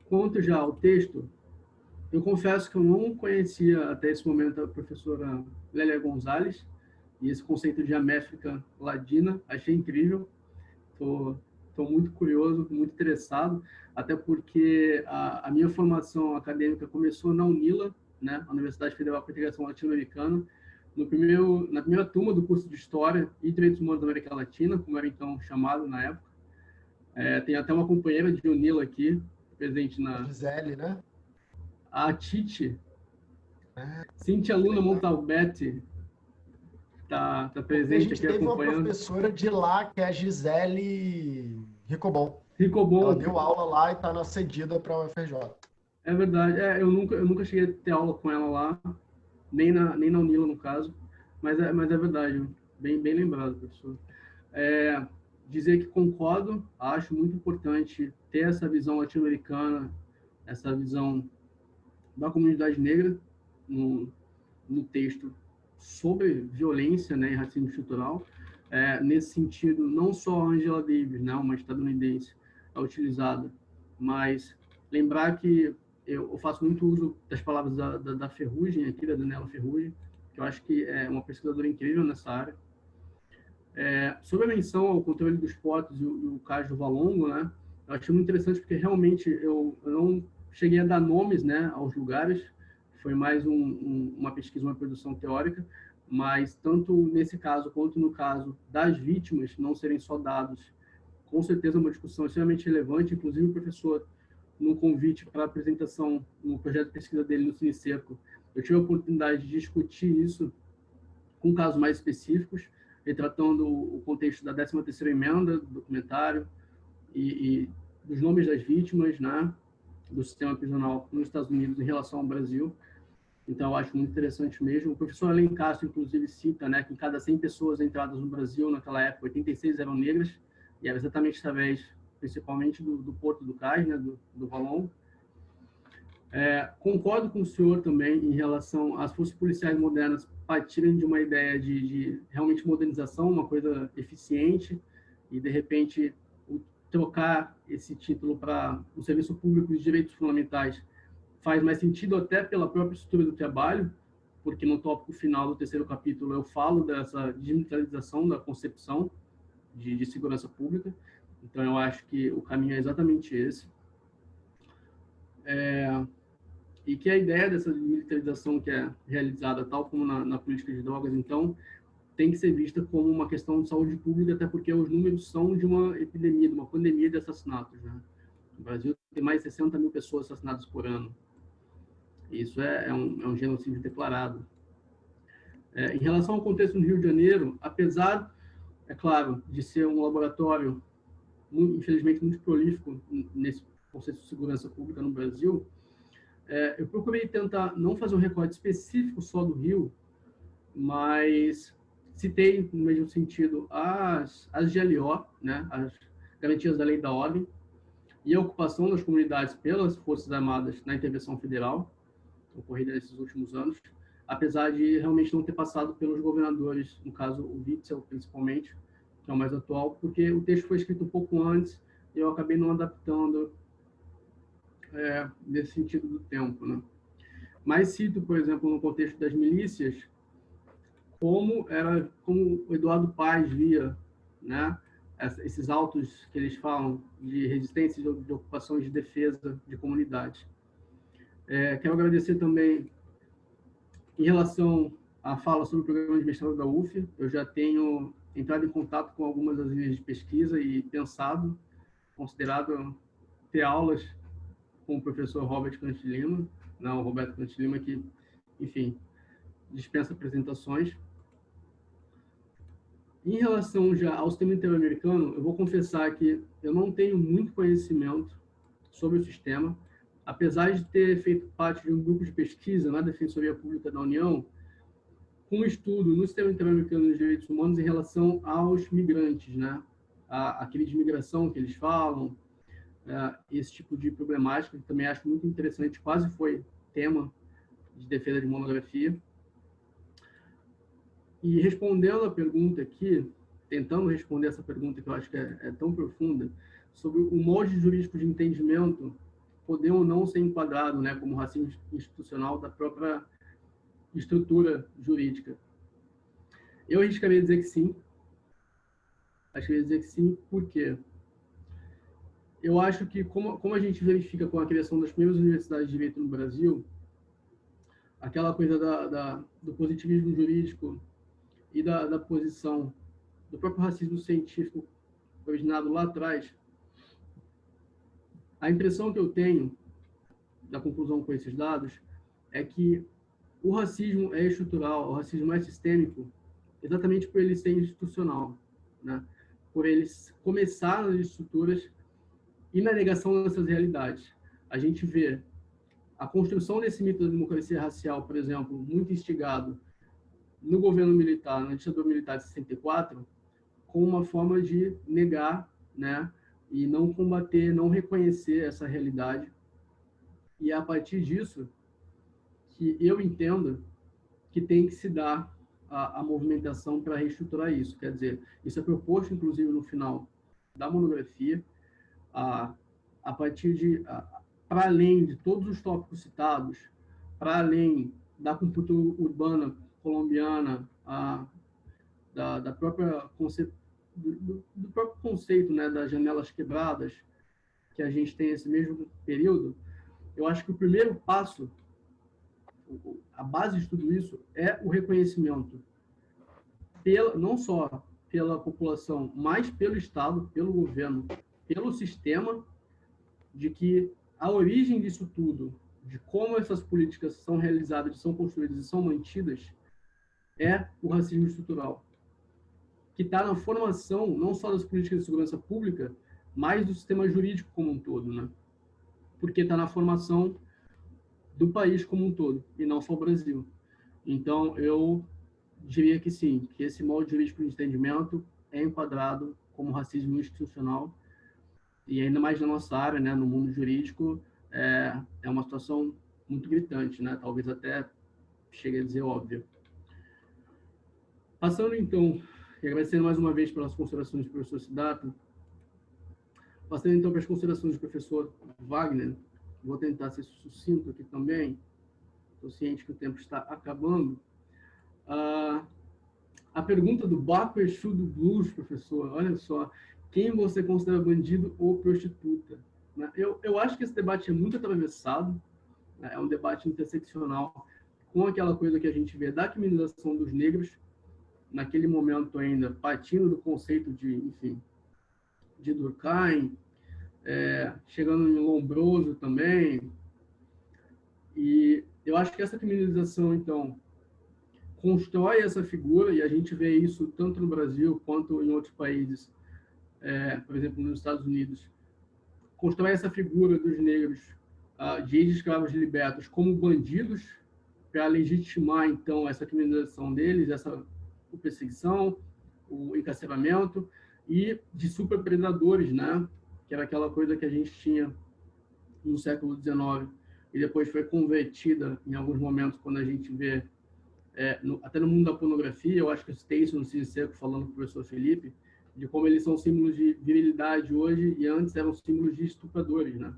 Quanto já ao texto, Eu confesso que eu não conhecia até esse momento a professora Lélia Gonzalez e esse conceito de América Latina. Achei incrível. Estou muito curioso, muito interessado, até porque a minha formação acadêmica começou na UNILA, né, a Universidade Federal para a Integração Latino-Americana, na primeira turma do curso de História e Direitos Humanos da América Latina, como era então chamado na época. Tem até uma companheira de UNILA aqui, presente na... Gisele, né? A Titi, Cíntia Luna Montalbetti, tá Porque a presente gente aqui teve uma acompanhando. professora de lá, que é a Gisele Ricobon. Ricobon. Ela deu aula lá e está na cedida para a UFRJ. É verdade. Eu nunca cheguei a ter aula com ela lá, nem na UNILA, no caso, mas é verdade. Bem lembrado, professor. Dizer que concordo, acho muito importante ter essa visão latino-americana, essa visão da comunidade negra no texto sobre violência, né, e racismo estrutural. Nesse sentido, não só a Angela Davis, né, uma estadunidense, é utilizada, mas lembrar que eu faço muito uso das palavras da Ferrugem, aqui, da Daniela Ferrugem, que eu acho que é uma pesquisadora incrível nessa área. Sobre a menção ao controle dos potes e o caso do Valongo, né, eu achei muito interessante porque realmente eu não cheguei a dar nomes, né, aos lugares, foi mais uma pesquisa, uma produção teórica, mas tanto nesse caso quanto no caso das vítimas não serem só dados, com certeza é uma discussão extremamente relevante, inclusive o professor, no convite para a apresentação no projeto de pesquisa dele no Cine Seco, eu tive a oportunidade de discutir isso com casos mais específicos, retratando o contexto da 13ª emenda do documentário e dos nomes das vítimas, né, do sistema prisional nos Estados Unidos em relação ao Brasil. Então, eu acho muito interessante mesmo. O professor Alencastro, inclusive, cita, né, que em cada 100 pessoas entradas no Brasil, naquela época, 86 eram negras, e era exatamente através, principalmente, do Porto do Cais, né, do Valongo. Concordo com o senhor também em relação às forças policiais modernas partirem de uma ideia de realmente modernização, uma coisa eficiente, e, de repente, trocar esse título para o Serviço Público de Direitos Fundamentais faz mais sentido até pela própria estrutura do trabalho, porque no tópico final do 3º capítulo eu falo dessa digitalização da concepção de segurança pública, então eu acho que o caminho é exatamente esse. E que a ideia dessa militarização que é realizada, tal como na política de drogas, então, tem que ser vista como uma questão de saúde pública, até porque os números são de uma epidemia, de uma pandemia de assassinatos, né? No Brasil tem mais de 60 mil pessoas assassinadas por ano. Isso é um genocídio declarado. Em relação ao contexto no Rio de Janeiro, apesar, é claro, de ser um laboratório, infelizmente, muito prolífico nesse conceito de segurança pública no Brasil, eu procurei tentar não fazer um recorte específico só do Rio, mas citei, no mesmo sentido, as GLO, né, as Garantias da Lei e da Ordem, e a ocupação das comunidades pelas Forças Armadas na intervenção federal, ocorrida nesses últimos anos, apesar de realmente não ter passado pelos governadores, no caso o Witzel, principalmente, que é o mais atual, porque o texto foi escrito um pouco antes e eu acabei não adaptando nesse sentido do tempo, né? Mas cito, por exemplo, no contexto das milícias, como o Eduardo Paes via, né, esses autos que eles falam de resistência, de ocupação e de defesa de comunidades. Quero agradecer também em relação à fala sobre o programa de mestrado da UF. Eu já tenho entrado em contato com algumas das linhas de pesquisa e considerado ter aulas com o professor Robert Cantilima, não, o Roberto Cantilima, que, enfim, dispensa apresentações. Em relação já ao sistema interamericano, eu vou confessar que eu não tenho muito conhecimento sobre o sistema, apesar de ter feito parte de um grupo de pesquisa na Defensoria Pública da União, com estudo no sistema interamericano de direitos humanos em relação aos migrantes, né? A crise de migração que eles falam, esse tipo de problemática, que também acho muito interessante, quase foi tema de defesa de monografia. E respondendo a pergunta aqui, tentando responder essa pergunta que eu acho que é tão profunda, sobre o molde jurídico de entendimento poder ou não ser enquadrado, né, como racismo institucional da própria estrutura jurídica. Eu arriscaria dizer que sim. Arriscaria dizer que sim, por quê? Eu acho que, como a gente verifica com a criação das primeiras universidades de direito no Brasil, aquela coisa do positivismo jurídico e da posição do próprio racismo científico originado lá atrás, a impressão que eu tenho da conclusão com esses dados é que o racismo é estrutural, o racismo é sistêmico, exatamente por ele ser institucional, né? Por ele começar nas estruturas e na negação dessas realidades. A gente vê a construção desse mito da democracia racial, por exemplo, muito instigado no governo militar, na ditadura militar de 64, como uma forma de negar, né, e não combater, não reconhecer essa realidade. E é a partir disso que eu entendo que tem que se dar a movimentação para reestruturar isso. Quer dizer, isso é proposto, inclusive, no final da monografia, a partir de, para além de todos os tópicos citados, para além da cultura urbana colombiana, da própria do próprio conceito, né, das janelas quebradas, que a gente tem esse mesmo período, eu acho que o primeiro passo, a base de tudo isso, é o reconhecimento, não só pela população, mas pelo Estado, pelo governo, pelo sistema, de que a origem disso tudo, de como essas políticas são realizadas, são construídas e são mantidas, é o racismo estrutural, que está na formação não só das políticas de segurança pública, mas do sistema jurídico como um todo, né? Porque está na formação do país como um todo, e não só o Brasil. Então, eu diria que sim, que esse molde jurídico de entendimento é enquadrado como racismo institucional, e ainda mais na nossa área, né, no mundo jurídico, é uma situação muito gritante, né? Talvez até chegue a dizer óbvia. Passando, então, e agradecendo mais uma vez pelas considerações do professor Siddhartha, passando, então, para as considerações do professor Wagner, vou tentar ser sucinto aqui também, estou ciente que o tempo está acabando. A pergunta do Baco Exu do Blues, professor, olha só, quem você considera bandido ou prostituta? Eu acho que esse debate é muito atravessado, né? É um debate interseccional com aquela coisa que a gente vê da criminalização dos negros, naquele momento ainda partindo do conceito de, enfim, de Durkheim, chegando em Lombroso também. E eu acho que essa criminalização, então, constrói essa figura, e a gente vê isso tanto no Brasil quanto em outros países, por exemplo, nos Estados Unidos, constrói essa figura dos negros, de ex-escravos libertos, como bandidos, para legitimar, então, essa criminalização deles, essa perseguição, o encarceramento, e de superpredadores, né? Que era aquela coisa que a gente tinha no século XIX, e depois foi convertida em alguns momentos, quando a gente vê, até no mundo da pornografia, eu acho que eu citei isso no Cine Seco, falando com o professor Felipe, de como eles são símbolos de virilidade hoje, e antes eram símbolos de estupradores, né?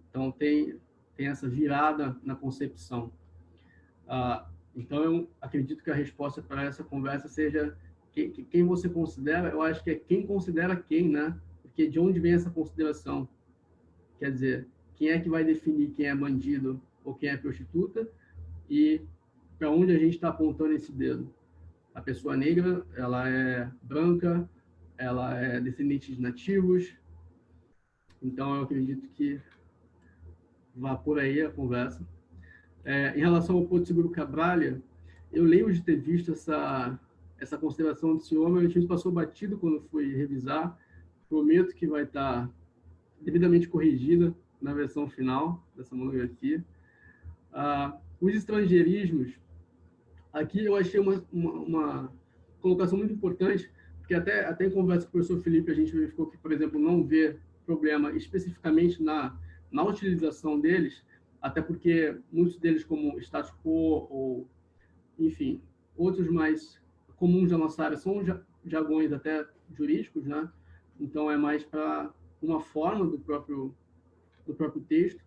Então, tem essa virada na concepção. Então, eu acredito que a resposta para essa conversa seja quem você considera. Eu acho que é quem considera quem, né? Porque de onde vem essa consideração? Quer dizer, quem é que vai definir quem é bandido ou quem é prostituta? E para onde a gente está apontando esse dedo? A pessoa negra, ela é branca, ela é descendente de nativos. Então, eu acredito que vá por aí a conversa. Em relação ao Porto Seguro Cabralha, eu lembro de ter visto essa consideração desse homem, a gente passou batido quando fui revisar. Prometo que vai estar devidamente corrigida na versão final dessa monografia. Os estrangeirismos, aqui eu achei uma colocação muito importante, porque até em conversa com o professor Felipe, a gente verificou que, por exemplo, não vê problema especificamente na utilização deles, até porque muitos deles, como status quo ou, enfim, outros mais comuns da nossa área, são jargões até jurídicos, né? Então, é mais para uma forma do próprio do próprio texto,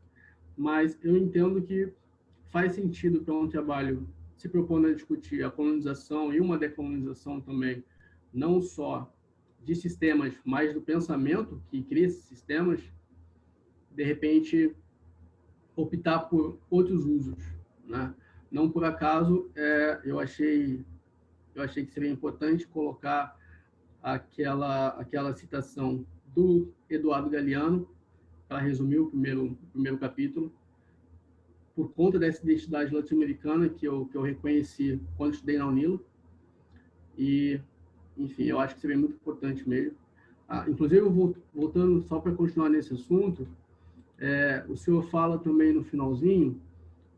mas eu entendo que faz sentido para um trabalho se propondo a discutir a colonização e uma decolonização também, não só de sistemas, mas do pensamento que cria esses sistemas, de repente optar por outros usos, né? Não por acaso, eu achei que seria importante colocar aquela citação do Eduardo Galeano, para resumir o primeiro capítulo, por conta dessa identidade latino-americana que eu reconheci quando estudei na UNILO. E, enfim, eu acho que seria muito importante mesmo. Inclusive, voltando só para continuar nesse assunto, o senhor fala também no finalzinho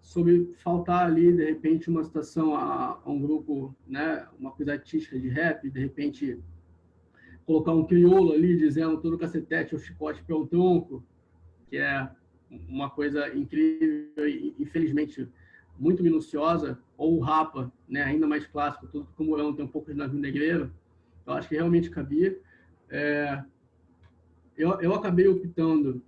sobre faltar ali, de repente, uma citação a um grupo, né, uma coisa artística de rap, de repente colocar um crioulo ali dizendo todo cacetete ou chicote pelo tronco, que é uma coisa incrível e, infelizmente, muito minuciosa, ou o Rapa, né, ainda mais clássico, tudo que o Mourão tem um pouco de navio negreiro. Eu acho que realmente cabia. Eu acabei optando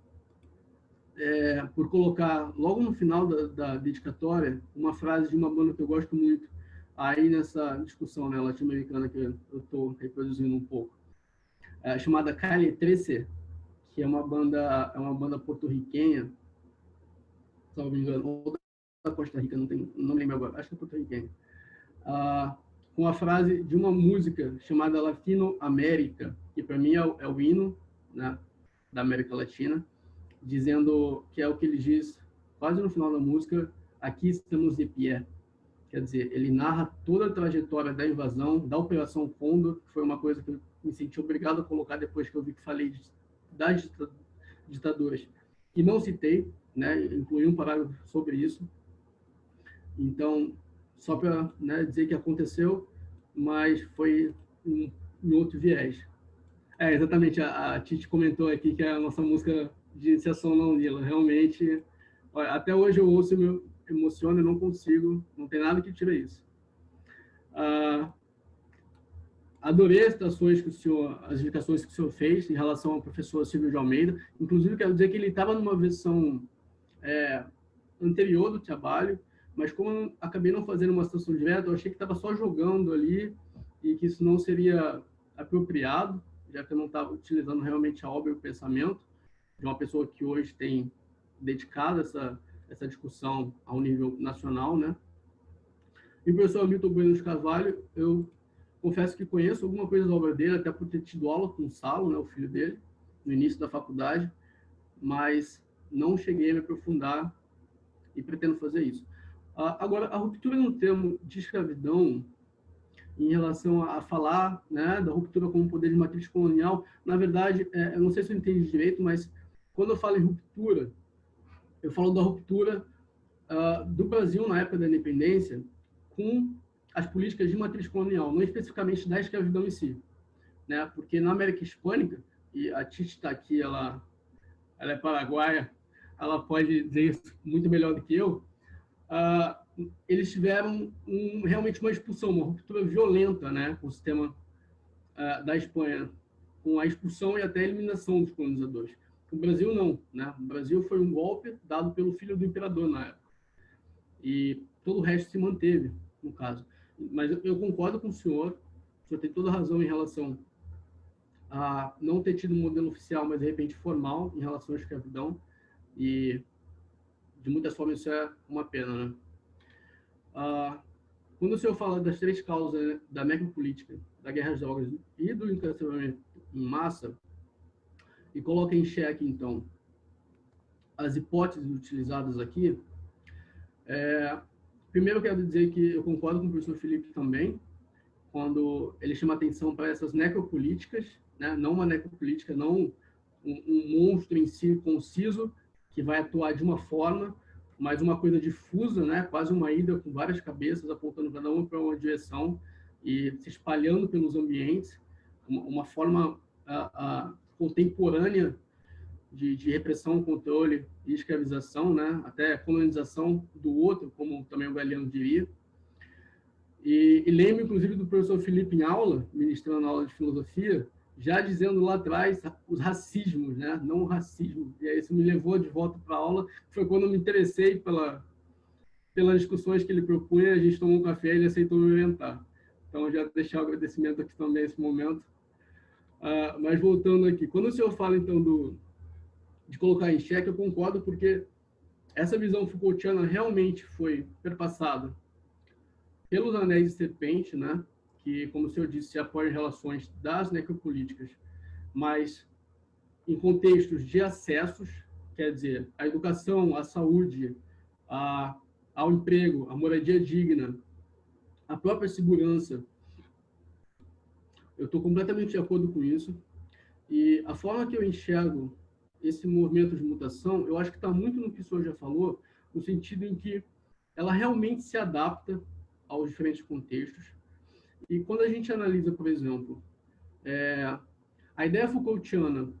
por colocar, logo no final da dedicatória, uma frase de uma banda que eu gosto muito, aí nessa discussão, né, latino-americana que eu estou reproduzindo um pouco, chamada Calle 13, que é uma banda porto-riquenha, se não me engano, ou da Costa Rica, não lembro agora, acho que é porto-riquenha, com a frase de uma música chamada Latino América, que para mim é o hino, né, da América Latina, dizendo que é o que ele diz quase no final da música: aqui estamos de pé. Quer dizer, ele narra toda a trajetória da invasão, da Operação Condor, que foi uma coisa que eu me senti obrigado a colocar depois que eu vi que falei das ditaduras. E não citei, né, incluí um parágrafo sobre isso. Então, só para, né, dizer que aconteceu, mas foi em outro viés. Exatamente, a Titi comentou aqui que é a nossa música de iniciação na UNILO. Realmente, olha, até hoje eu ouço e me emociono e não consigo, não tem nada que tire isso. Adorei as citações as indicações que o senhor fez em relação ao professor Silvio de Almeida. Inclusive, quero dizer que ele estava numa versão anterior do trabalho, mas como eu acabei não fazendo uma citação direta, eu achei que estava só jogando ali e que isso não seria apropriado, já que eu não estava utilizando realmente a obra e o pensamento de uma pessoa que hoje tem dedicado essa discussão ao nível nacional, né? E o professor Hamilton Bueno de Carvalho, eu confesso que conheço alguma coisa da obra dele, até por ter tido aula com o Salo, né, o filho dele, no início da faculdade, mas não cheguei a me aprofundar e pretendo fazer isso. Agora, a ruptura no termo de escravidão, em relação a falar, né, da ruptura como poder de matriz colonial, na verdade, eu não sei se eu entendi direito, mas quando eu falo em ruptura, eu falo da ruptura do Brasil na época da independência com as políticas de matriz colonial, não especificamente da escravidão em si, né? Porque na América Hispânica, e a Titi está aqui, ela é paraguaia, ela pode dizer isso muito melhor do que eu, eles tiveram realmente uma expulsão, uma ruptura violenta, né, com o sistema da Espanha, com a expulsão e até a eliminação dos colonizadores. O Brasil não, né? O Brasil foi um golpe dado pelo filho do imperador na época. E todo o resto se manteve, no caso. Mas eu concordo com o senhor tem toda a razão em relação a não ter tido um modelo oficial, mas de repente formal, em relação à escravidão. E, de muitas formas, isso é uma pena, né? Quando o senhor fala das 3 causas, né, da necropolítica, da guerra às drogas e do encarceramento em massa, e coloca em xeque, então, as hipóteses utilizadas aqui, primeiro eu quero dizer que eu concordo com o professor Felipe também, quando ele chama atenção para essas necropolíticas, né? Não uma necropolítica, não um monstro em si conciso, que vai atuar de uma forma, mas uma coisa difusa, né? Quase uma hidra com várias cabeças apontando cada uma para uma direção e se espalhando pelos ambientes, uma forma contemporânea de repressão, controle e escravização, né? Até colonização do outro, como também o Galeano diria. E lembro, inclusive, do professor Felipe em aula, ministrando a aula de filosofia, já dizendo lá atrás os racismos, né? Não o racismo. E aí isso me levou de volta para a aula. Foi quando eu me interessei pelas discussões que ele propunha. A gente tomou um café e ele aceitou me orientar. Então, já deixar o agradecimento aqui também nesse momento. Mas voltando aqui, quando o senhor fala, então, de colocar em xeque, eu concordo, porque essa visão Foucaultiana realmente foi perpassada pelos anéis de serpente, né? Que, como o senhor disse, se apoiam em relações das necropolíticas, mas em contextos de acessos, quer dizer, a educação, a saúde, ao emprego, a moradia digna, a própria segurança. Eu estou completamente de acordo com isso. E a forma que eu enxergo esse movimento de mutação, eu acho que está muito no que o senhor já falou, no sentido em que ela realmente se adapta aos diferentes contextos. E quando a gente analisa, por exemplo, a ideia Foucaultiana,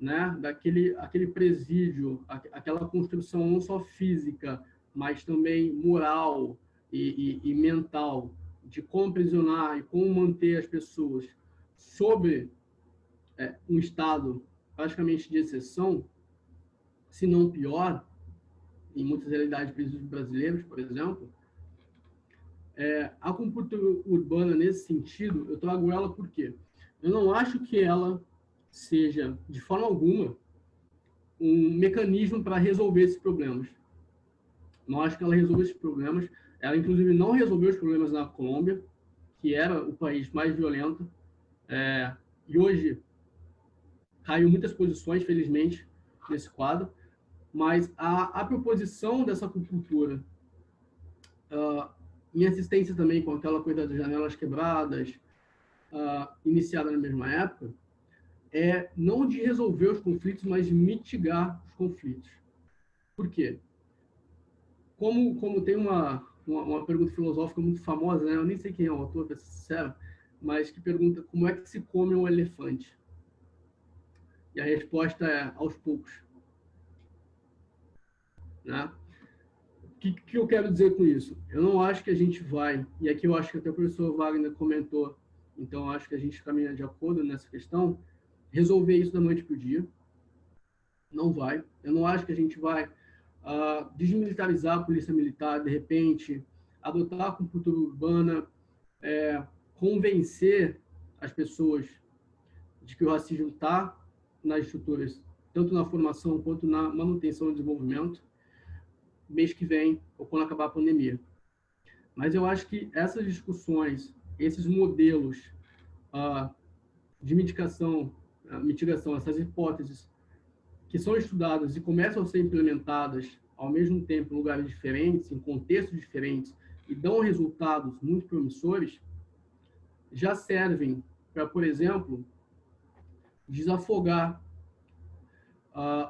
né, aquele presídio, aquela construção não só física, mas também moral e mental, de como aprisionar e como manter as pessoas sob um estado praticamente de exceção, se não pior, em muitas realidades de presídios brasileiros, por exemplo. A cultura urbana, nesse sentido, eu trago ela porque eu não acho que ela seja, de forma alguma, um mecanismo para resolver esses problemas. Não acho que ela resolva esses problemas. Ela, inclusive, não resolveu os problemas na Colômbia, que era o país mais violento. E hoje caiu muitas posições, felizmente, nesse quadro. Mas a proposição dessa cultura, em assistência também com aquela coisa das janelas quebradas, iniciada na mesma época, é não de resolver os conflitos, mas de mitigar os conflitos. Por quê? Como tem uma pergunta filosófica muito famosa, né? Eu nem sei quem é o autor, para ser sincero, mas que pergunta como é que se come um elefante. E a resposta é aos poucos. Né? O que eu quero dizer com isso? Eu não acho que a gente vai, e aqui eu acho que até o professor Wagner comentou, então acho que a gente caminha de acordo nessa questão, resolver isso da noite para o dia. Não vai. Eu não acho que a gente vai desmilitarizar a polícia militar, de repente, adotar a cultura urbana, convencer as pessoas de que o racismo está nas estruturas, tanto na formação quanto na manutenção do desenvolvimento, mês que vem, ou quando acabar a pandemia. Mas eu acho que essas discussões, esses modelos de mitigação, essas hipóteses que são estudadas e começam a ser implementadas ao mesmo tempo em lugares diferentes, em contextos diferentes, e dão resultados muito promissores, já servem para, por exemplo, desafogar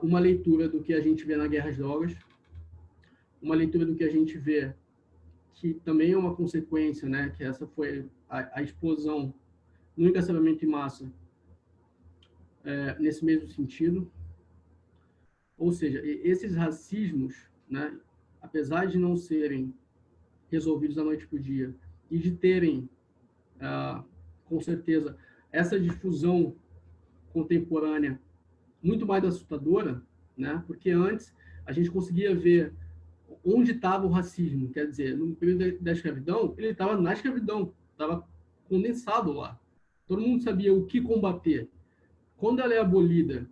uma leitura do que a gente vê na guerra às drogas, uma leitura do que a gente vê que também é uma consequência, né, que essa foi a explosão no encarceramento em massa, nesse mesmo sentido. Ou seja, esses racismos, né, apesar de não serem resolvidos da noite para o dia e de terem, com certeza, essa difusão contemporânea muito mais assustadora, né, porque antes a gente conseguia ver onde estava o racismo, quer dizer, no período da escravidão, ele estava na escravidão, estava condensado lá. Todo mundo sabia o que combater. Quando ela é abolida,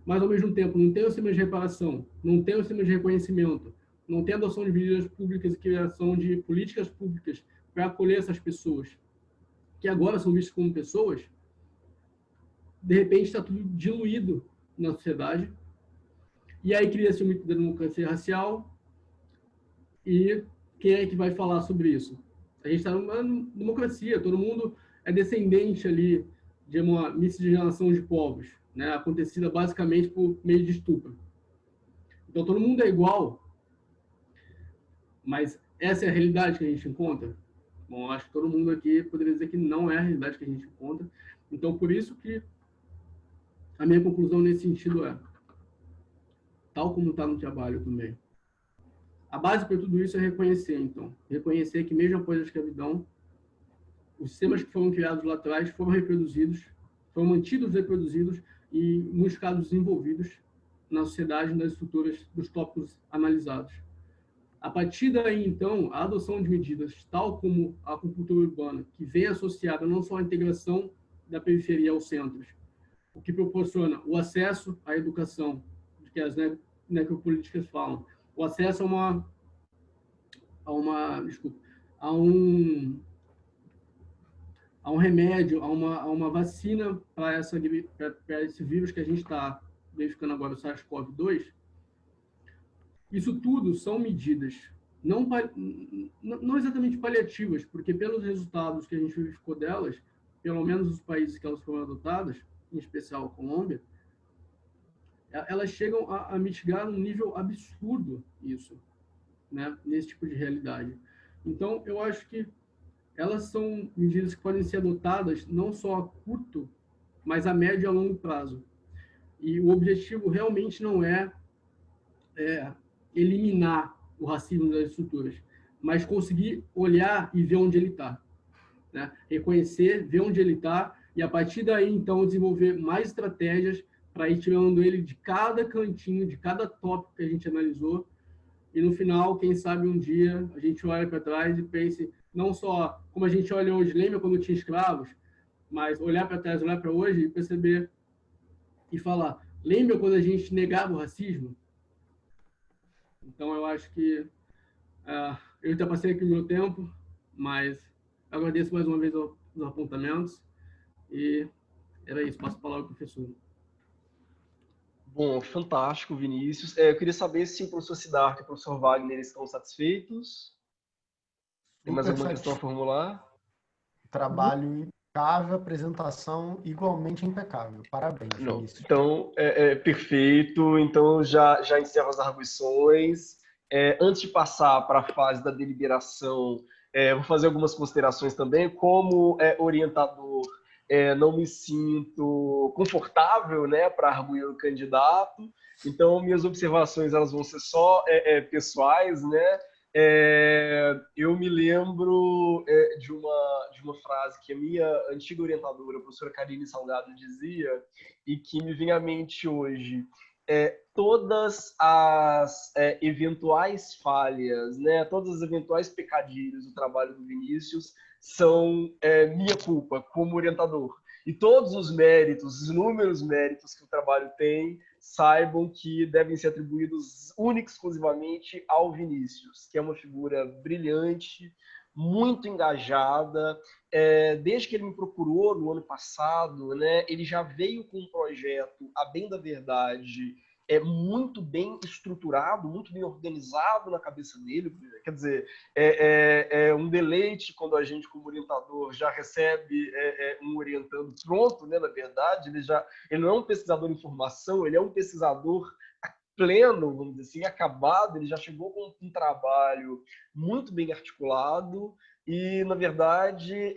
mas, ao mesmo tempo, não tem o sistema de reparação, não tem o sistema de reconhecimento, não tem adoção de medidas públicas e criação de políticas públicas para acolher essas pessoas, que agora são vistas como pessoas, de repente está tudo diluído na sociedade, e aí cria-se o mito da democracia racial, e quem é que vai falar sobre isso? A gente está numa democracia, todo mundo é descendente ali de uma miscigenação de povos, né, acontecida basicamente por meio de estupro. Então, todo mundo é igual, mas essa é a realidade que a gente encontra? Bom, acho que todo mundo aqui poderia dizer que não é a realidade que a gente encontra. Então, por isso que a minha conclusão nesse sentido é, tal como está no trabalho também, a base para tudo isso é reconhecer, então. Reconhecer que, mesmo após a escravidão, os sistemas que foram criados lá atrás foram reproduzidos foram mantidos e reproduzidos e nos casos desenvolvidos na sociedade, nas estruturas dos tópicos analisados. A partir daí, então, a adoção de medidas, tal como a acupuntura urbana, que vem associada não só à integração da periferia aos centros, o que proporciona o acesso à educação, que as necropolíticas falam, o acesso desculpa, a um remédio, a uma vacina para esse vírus que a gente está verificando agora, o SARS-CoV-2. Isso tudo são medidas não exatamente paliativas, porque pelos resultados que a gente verificou delas, pelo menos os países que elas foram adotadas, em especial a Colômbia, elas chegam a mitigar num nível absurdo isso, né, nesse tipo de realidade. Então, eu acho que elas são medidas que podem ser adotadas não só a curto, mas a médio e a longo prazo. E o objetivo realmente não é eliminar o racismo das estruturas, mas conseguir olhar e ver onde ele está, né? Reconhecer, ver onde ele está e, a partir daí, então, desenvolver mais estratégias para ir tirando ele de cada cantinho, de cada tópico que a gente analisou. E, no final, quem sabe um dia a gente olha para trás e pense, não só como a gente olha hoje, lembra quando tinha escravos, mas olhar para trás, olhar para hoje e perceber e falar, lembra quando a gente negava o racismo? Então, eu acho que eu já passei aqui o meu tempo, mas agradeço mais uma vez os apontamentos e era isso. Passo a palavra ao professor. Bom, fantástico, Vinícius. Eu queria saber se o professor Siddhartha e o professor Wagner estão satisfeitos. Tem mais alguma questão a formular? Trabalho impecável, apresentação igualmente impecável. Parabéns, Não. Vinícius. Então, perfeito. Então, já encerro as arguições. Antes de passar para a fase da deliberação, vou fazer algumas considerações também. Como orientador, não me sinto confortável, né, para arguir o candidato. Então, minhas observações elas vão ser só pessoais, né? Eu me lembro de uma frase que a minha antiga orientadora, a professora Karine Salgado, dizia e que me vem à mente hoje. Todas as eventuais falhas, né, todas as eventuais pecadilhos do trabalho do Vinícius são minha culpa como orientador. E todos os méritos, os inúmeros méritos que o trabalho tem, saibam que devem ser atribuídos única e exclusivamente ao Vinícius, que é uma figura brilhante, muito engajada. Desde que ele me procurou no ano passado, né, ele já veio com um projeto, a bem da verdade, muito bem estruturado, muito bem organizado na cabeça dele. Quer dizer, é um deleite quando a gente, como orientador, já recebe um orientando pronto, né, na verdade. Ele não é um pesquisador em formação, ele é um pesquisador pleno, vamos dizer assim, acabado. Ele já chegou com um trabalho muito bem articulado e, na verdade,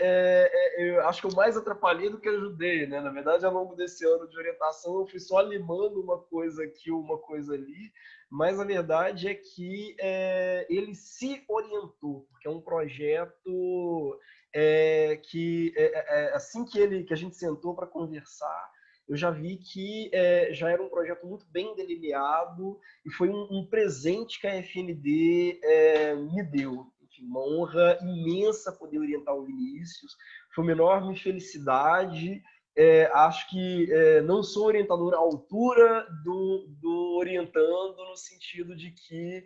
eu acho que eu mais atrapalhei do que ajudei, né? Na verdade, ao longo desse ano de orientação, eu fui só limando uma coisa aqui, uma coisa ali, mas a verdade é que ele se orientou, porque é um projeto que, assim que a gente sentou para conversar, eu já vi que já era um projeto muito bem delineado e foi um presente que a FND me deu. Enfim, uma honra imensa poder orientar o Vinícius. Foi uma enorme felicidade. Acho que não sou orientador à altura do orientando, no sentido de que,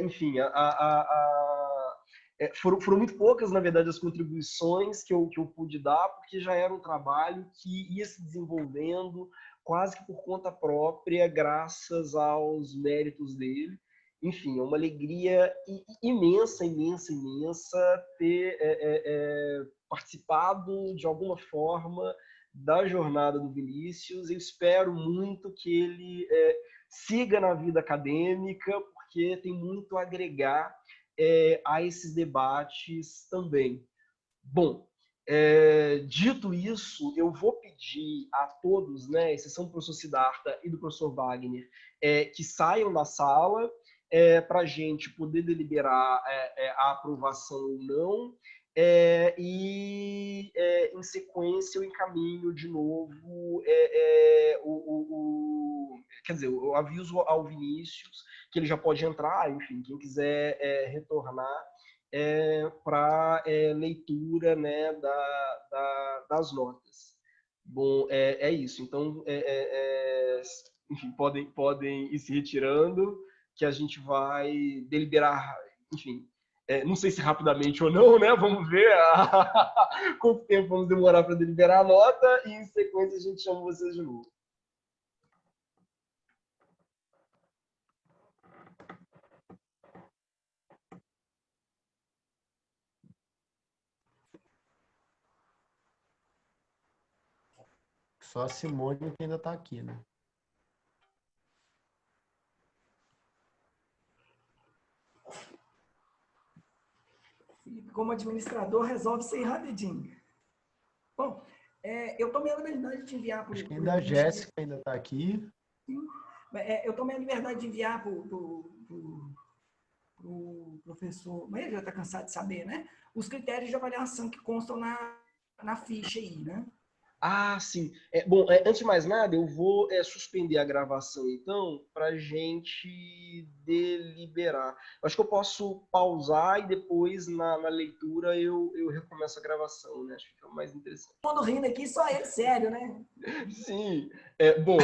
enfim, foram muito poucas, na verdade, as contribuições que eu pude dar, porque já era um trabalho que ia se desenvolvendo quase que por conta própria, graças aos méritos dele. Enfim, é uma alegria imensa, imensa, imensa ter participado de alguma forma da jornada do Vinícius. Eu espero muito que ele siga na vida acadêmica, porque tem muito a agregar a esses debates também. Bom, dito isso, eu vou pedir a todos, né, exceção do professor Siddhartha e do professor Wagner, que saiam da sala para a gente poder deliberar a aprovação ou não. Em sequência eu encaminho de novo quer dizer, eu aviso ao Vinícius que ele já pode entrar, enfim, quem quiser retornar para leitura, né, das notas. Bom, é isso. Então, enfim, podem ir se retirando, que a gente vai deliberar, enfim, não sei se rapidamente ou não, né? Vamos ver quanto tempo vamos demorar para deliberar a nota e, em sequência, a gente chama vocês de novo. Só a Simone que ainda está aqui, né? Como administrador, resolve ser rapidinho. Bom, eu tomei a liberdade de enviar para Acho que ainda a Jéssica ainda está aqui. Sim. Eu tomei a liberdade de enviar para o professor, mas ele já está cansado de saber, né? Os critérios de avaliação que constam na ficha aí, né? Ah, sim. Bom, antes de mais nada, eu vou suspender a gravação, então, para a gente deliberar. Acho que eu posso pausar e depois, na leitura, eu recomeço a gravação, né? Acho que fica mais interessante. Todo mundo rindo aqui, só ele, sério, né? Sim. Bom,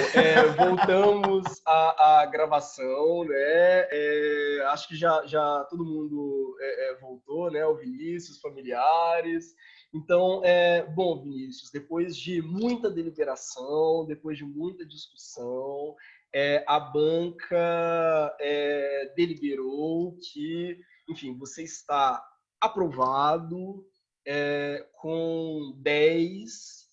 voltamos à gravação, né? Acho que já todo mundo voltou, né? O Vinícius, os familiares. Então, bom, Vinícius, depois de muita deliberação, depois de muita discussão, a banca deliberou que, enfim, você está aprovado com 10.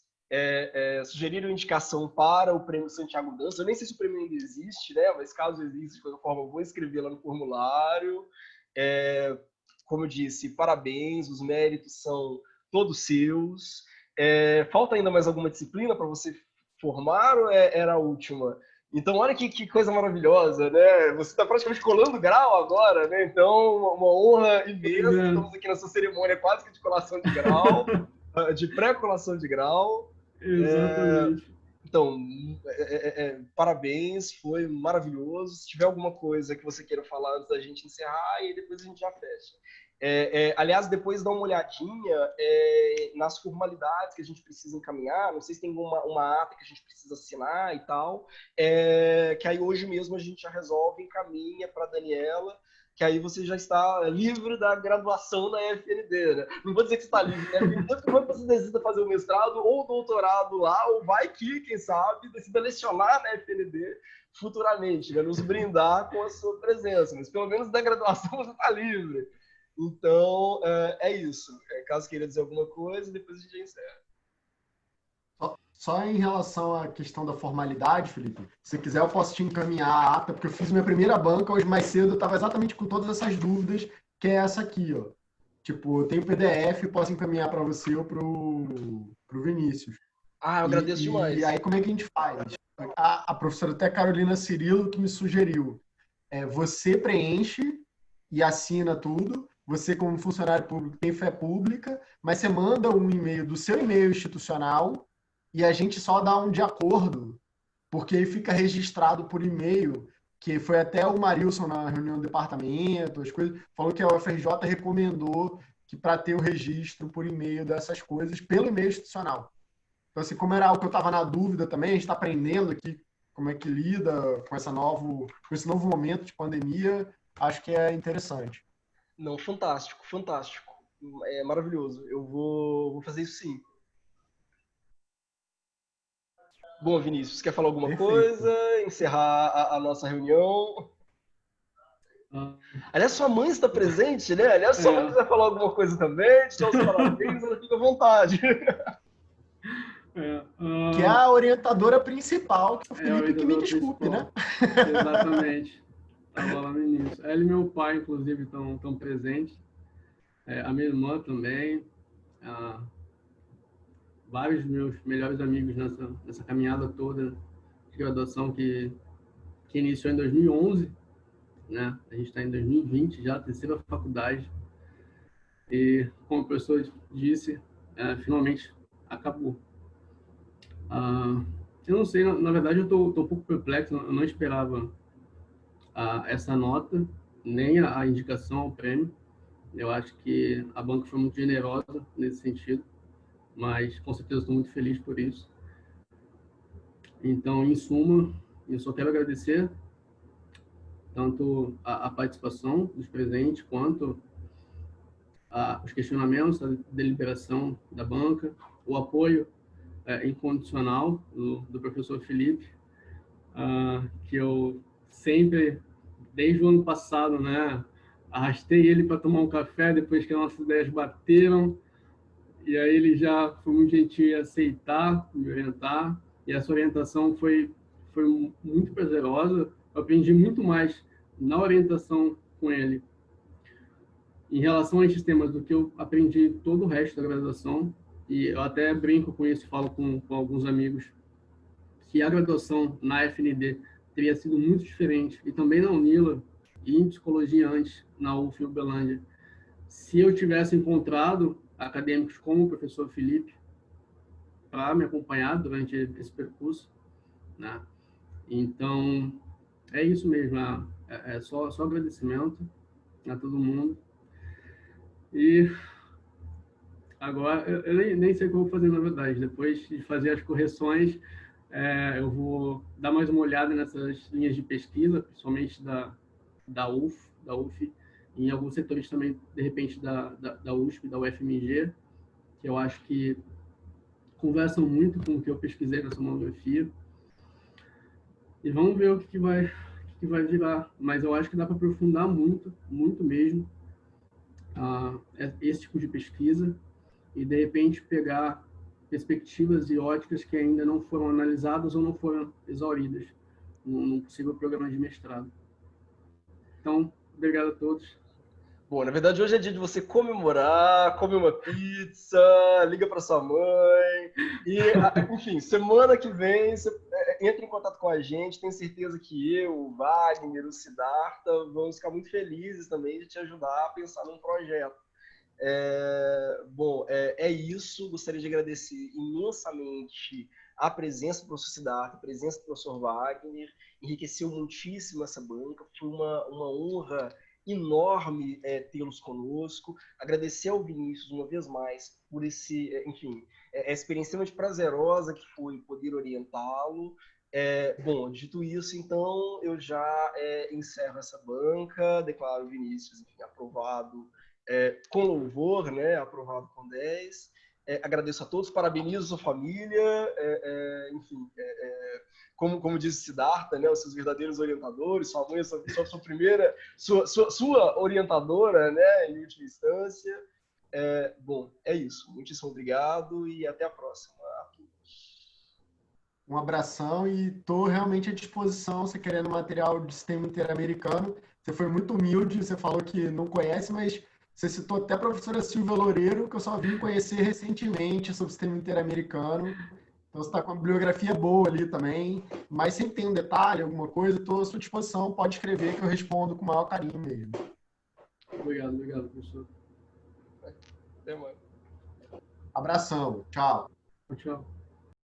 Sugeriram indicação para o Prêmio Santiago Dança. Eu nem sei se o prêmio ainda existe, né? Mas caso exista, de qualquer forma, eu vou escrever lá no formulário. Como eu disse, parabéns, os méritos são todos seus. Falta ainda mais alguma disciplina para você formar ou era a última? Então, olha que coisa maravilhosa, né? Você está praticamente colando grau agora, né? Então, uma honra imensa. Estamos aqui nessa cerimônia quase que de colação de grau, de pré-colação de grau. Exatamente. Então, parabéns, foi maravilhoso. Se tiver alguma coisa que você queira falar antes da gente encerrar, e depois a gente já fecha. Aliás, depois dá uma olhadinha nas formalidades que a gente precisa encaminhar. Não sei se tem uma ata que a gente precisa assinar e tal. Que aí hoje mesmo a gente já resolve, encaminha para a Daniela, que aí você já está livre da graduação na FND, né? Não vou dizer que você está livre, né? Mesmo que você decida fazer o mestrado ou o doutorado lá, ou vai que, quem sabe, decida lecionar na FND futuramente, né? Nos brindar com a sua presença. Mas pelo menos da graduação você está livre. Então, é isso. Caso queira dizer alguma coisa, depois a gente encerra. Só em relação à questão da formalidade, Felipe, se quiser eu posso te encaminhar a ata, porque eu fiz minha primeira banca hoje mais cedo, eu estava exatamente com todas essas dúvidas, que é essa aqui, ó. Tipo, eu tenho PDF, posso encaminhar para você ou pro Vinícius. Eu agradeço demais. E aí, como é que a gente faz? A professora até Carolina Cirilo que me sugeriu. Você preenche e assina tudo, você como funcionário público tem fé pública, mas você manda um e-mail do seu e-mail institucional e a gente só dá um de acordo, porque aí fica registrado por e-mail, que foi até o Marilson na reunião do departamento, as coisas, falou que a UFRJ recomendou que para ter o registro por e-mail dessas coisas, pelo e-mail institucional. Então, assim, como era algo que eu estava na dúvida também, a gente está aprendendo aqui como é que lida com esse novo momento de pandemia, acho que é interessante. Não, fantástico, fantástico. É maravilhoso. Eu vou fazer isso sim. Bom, Vinícius, quer falar alguma coisa? Encerrar a nossa reunião? Aliás, sua mãe está presente, né? Aliás, se sua mãe quiser falar alguma coisa também, te dar os parabéns, ela fica à vontade. Que é a orientadora principal, que é o Felipe, que me desculpe, né? Exatamente. Estava lá no início. Ela e meu pai, inclusive, estão presentes. A minha irmã também. Vários meus melhores amigos nessa caminhada toda de graduação que iniciou em 2011, né? A gente está em 2020 já, terceira faculdade. E, como o professor disse, finalmente acabou. Eu não sei, na verdade, eu estou um pouco perplexo, eu não esperava essa nota, nem a indicação ao prêmio. Eu acho que a banca foi muito generosa nesse sentido, mas com certeza estou muito feliz por isso. Então, em suma, eu só quero agradecer tanto a participação dos presentes, quanto os questionamentos, a deliberação da banca, o apoio incondicional do professor Felipe, que eu sempre, desde o ano passado, né, arrastei ele para tomar um café depois que as nossas ideias bateram, e aí ele já foi muito gentil em aceitar, me orientar, e essa orientação foi muito prazerosa. Eu aprendi muito mais na orientação com ele em relação a esses temas do que eu aprendi todo o resto da graduação. E eu até brinco com isso, falo com alguns amigos, que a graduação na FND teria sido muito diferente, e também na UNILA, e em psicologia antes, na UF Uberlândia, se eu tivesse encontrado acadêmicos como o professor Felipe para me acompanhar durante esse percurso, né? Então, é isso mesmo, é só agradecimento a todo mundo. E agora, eu nem sei o que eu vou fazer, na verdade. Depois de fazer as correções, eu vou dar mais uma olhada nessas linhas de pesquisa, principalmente da UF, e em alguns setores também, de repente, da USP, da UFMG, que eu acho que conversam muito com o que eu pesquisei nessa monografia. E vamos ver o que vai virar. Mas eu acho que dá para aprofundar muito, muito mesmo, esse tipo de pesquisa, e, de repente, pegar perspectivas e óticas que ainda não foram analisadas ou não foram exauridas num possível programa de mestrado. Então, obrigado a todos. Bom, na verdade, hoje é dia de você comemorar, come uma pizza, liga para sua mãe. E, enfim, semana que vem, você entra em contato com a gente. Tenho certeza que eu, o Wagner, o Siddhartha vamos ficar muito felizes também de te ajudar a pensar num projeto. Bom, é isso. Gostaria de agradecer imensamente a presença do professor Siddhartha, a presença do professor Wagner. Enriqueceu muitíssimo essa banca. Foi uma honra enorme tê-los conosco. Agradecer ao Vinícius uma vez mais por esse, enfim, a experiência extremamente prazerosa que foi poder orientá-lo. Bom, dito isso, então, eu já encerro essa banca, declaro o Vinícius, enfim, aprovado com louvor, né? Aprovado com 10. Agradeço a todos, parabenizo a sua família, enfim, como disse Siddhartha, né? Os seus verdadeiros orientadores, sua mãe, sua primeira, sua orientadora, né? Em última instância. Bom, é isso. Muitíssimo obrigado e até a próxima. Um abração e estou realmente à disposição. Você querendo material de sistema interamericano, você foi muito humilde, você falou que não conhece, mas você citou até a professora Silvia Loureiro, que eu só vim conhecer recentemente sobre o sistema interamericano. Então, você está com uma bibliografia boa ali também, mas sempre tem um detalhe, alguma coisa, estou à sua disposição, pode escrever que eu respondo com o maior carinho mesmo. Obrigado, professor. Até mais. Abração, tchau. Tchau.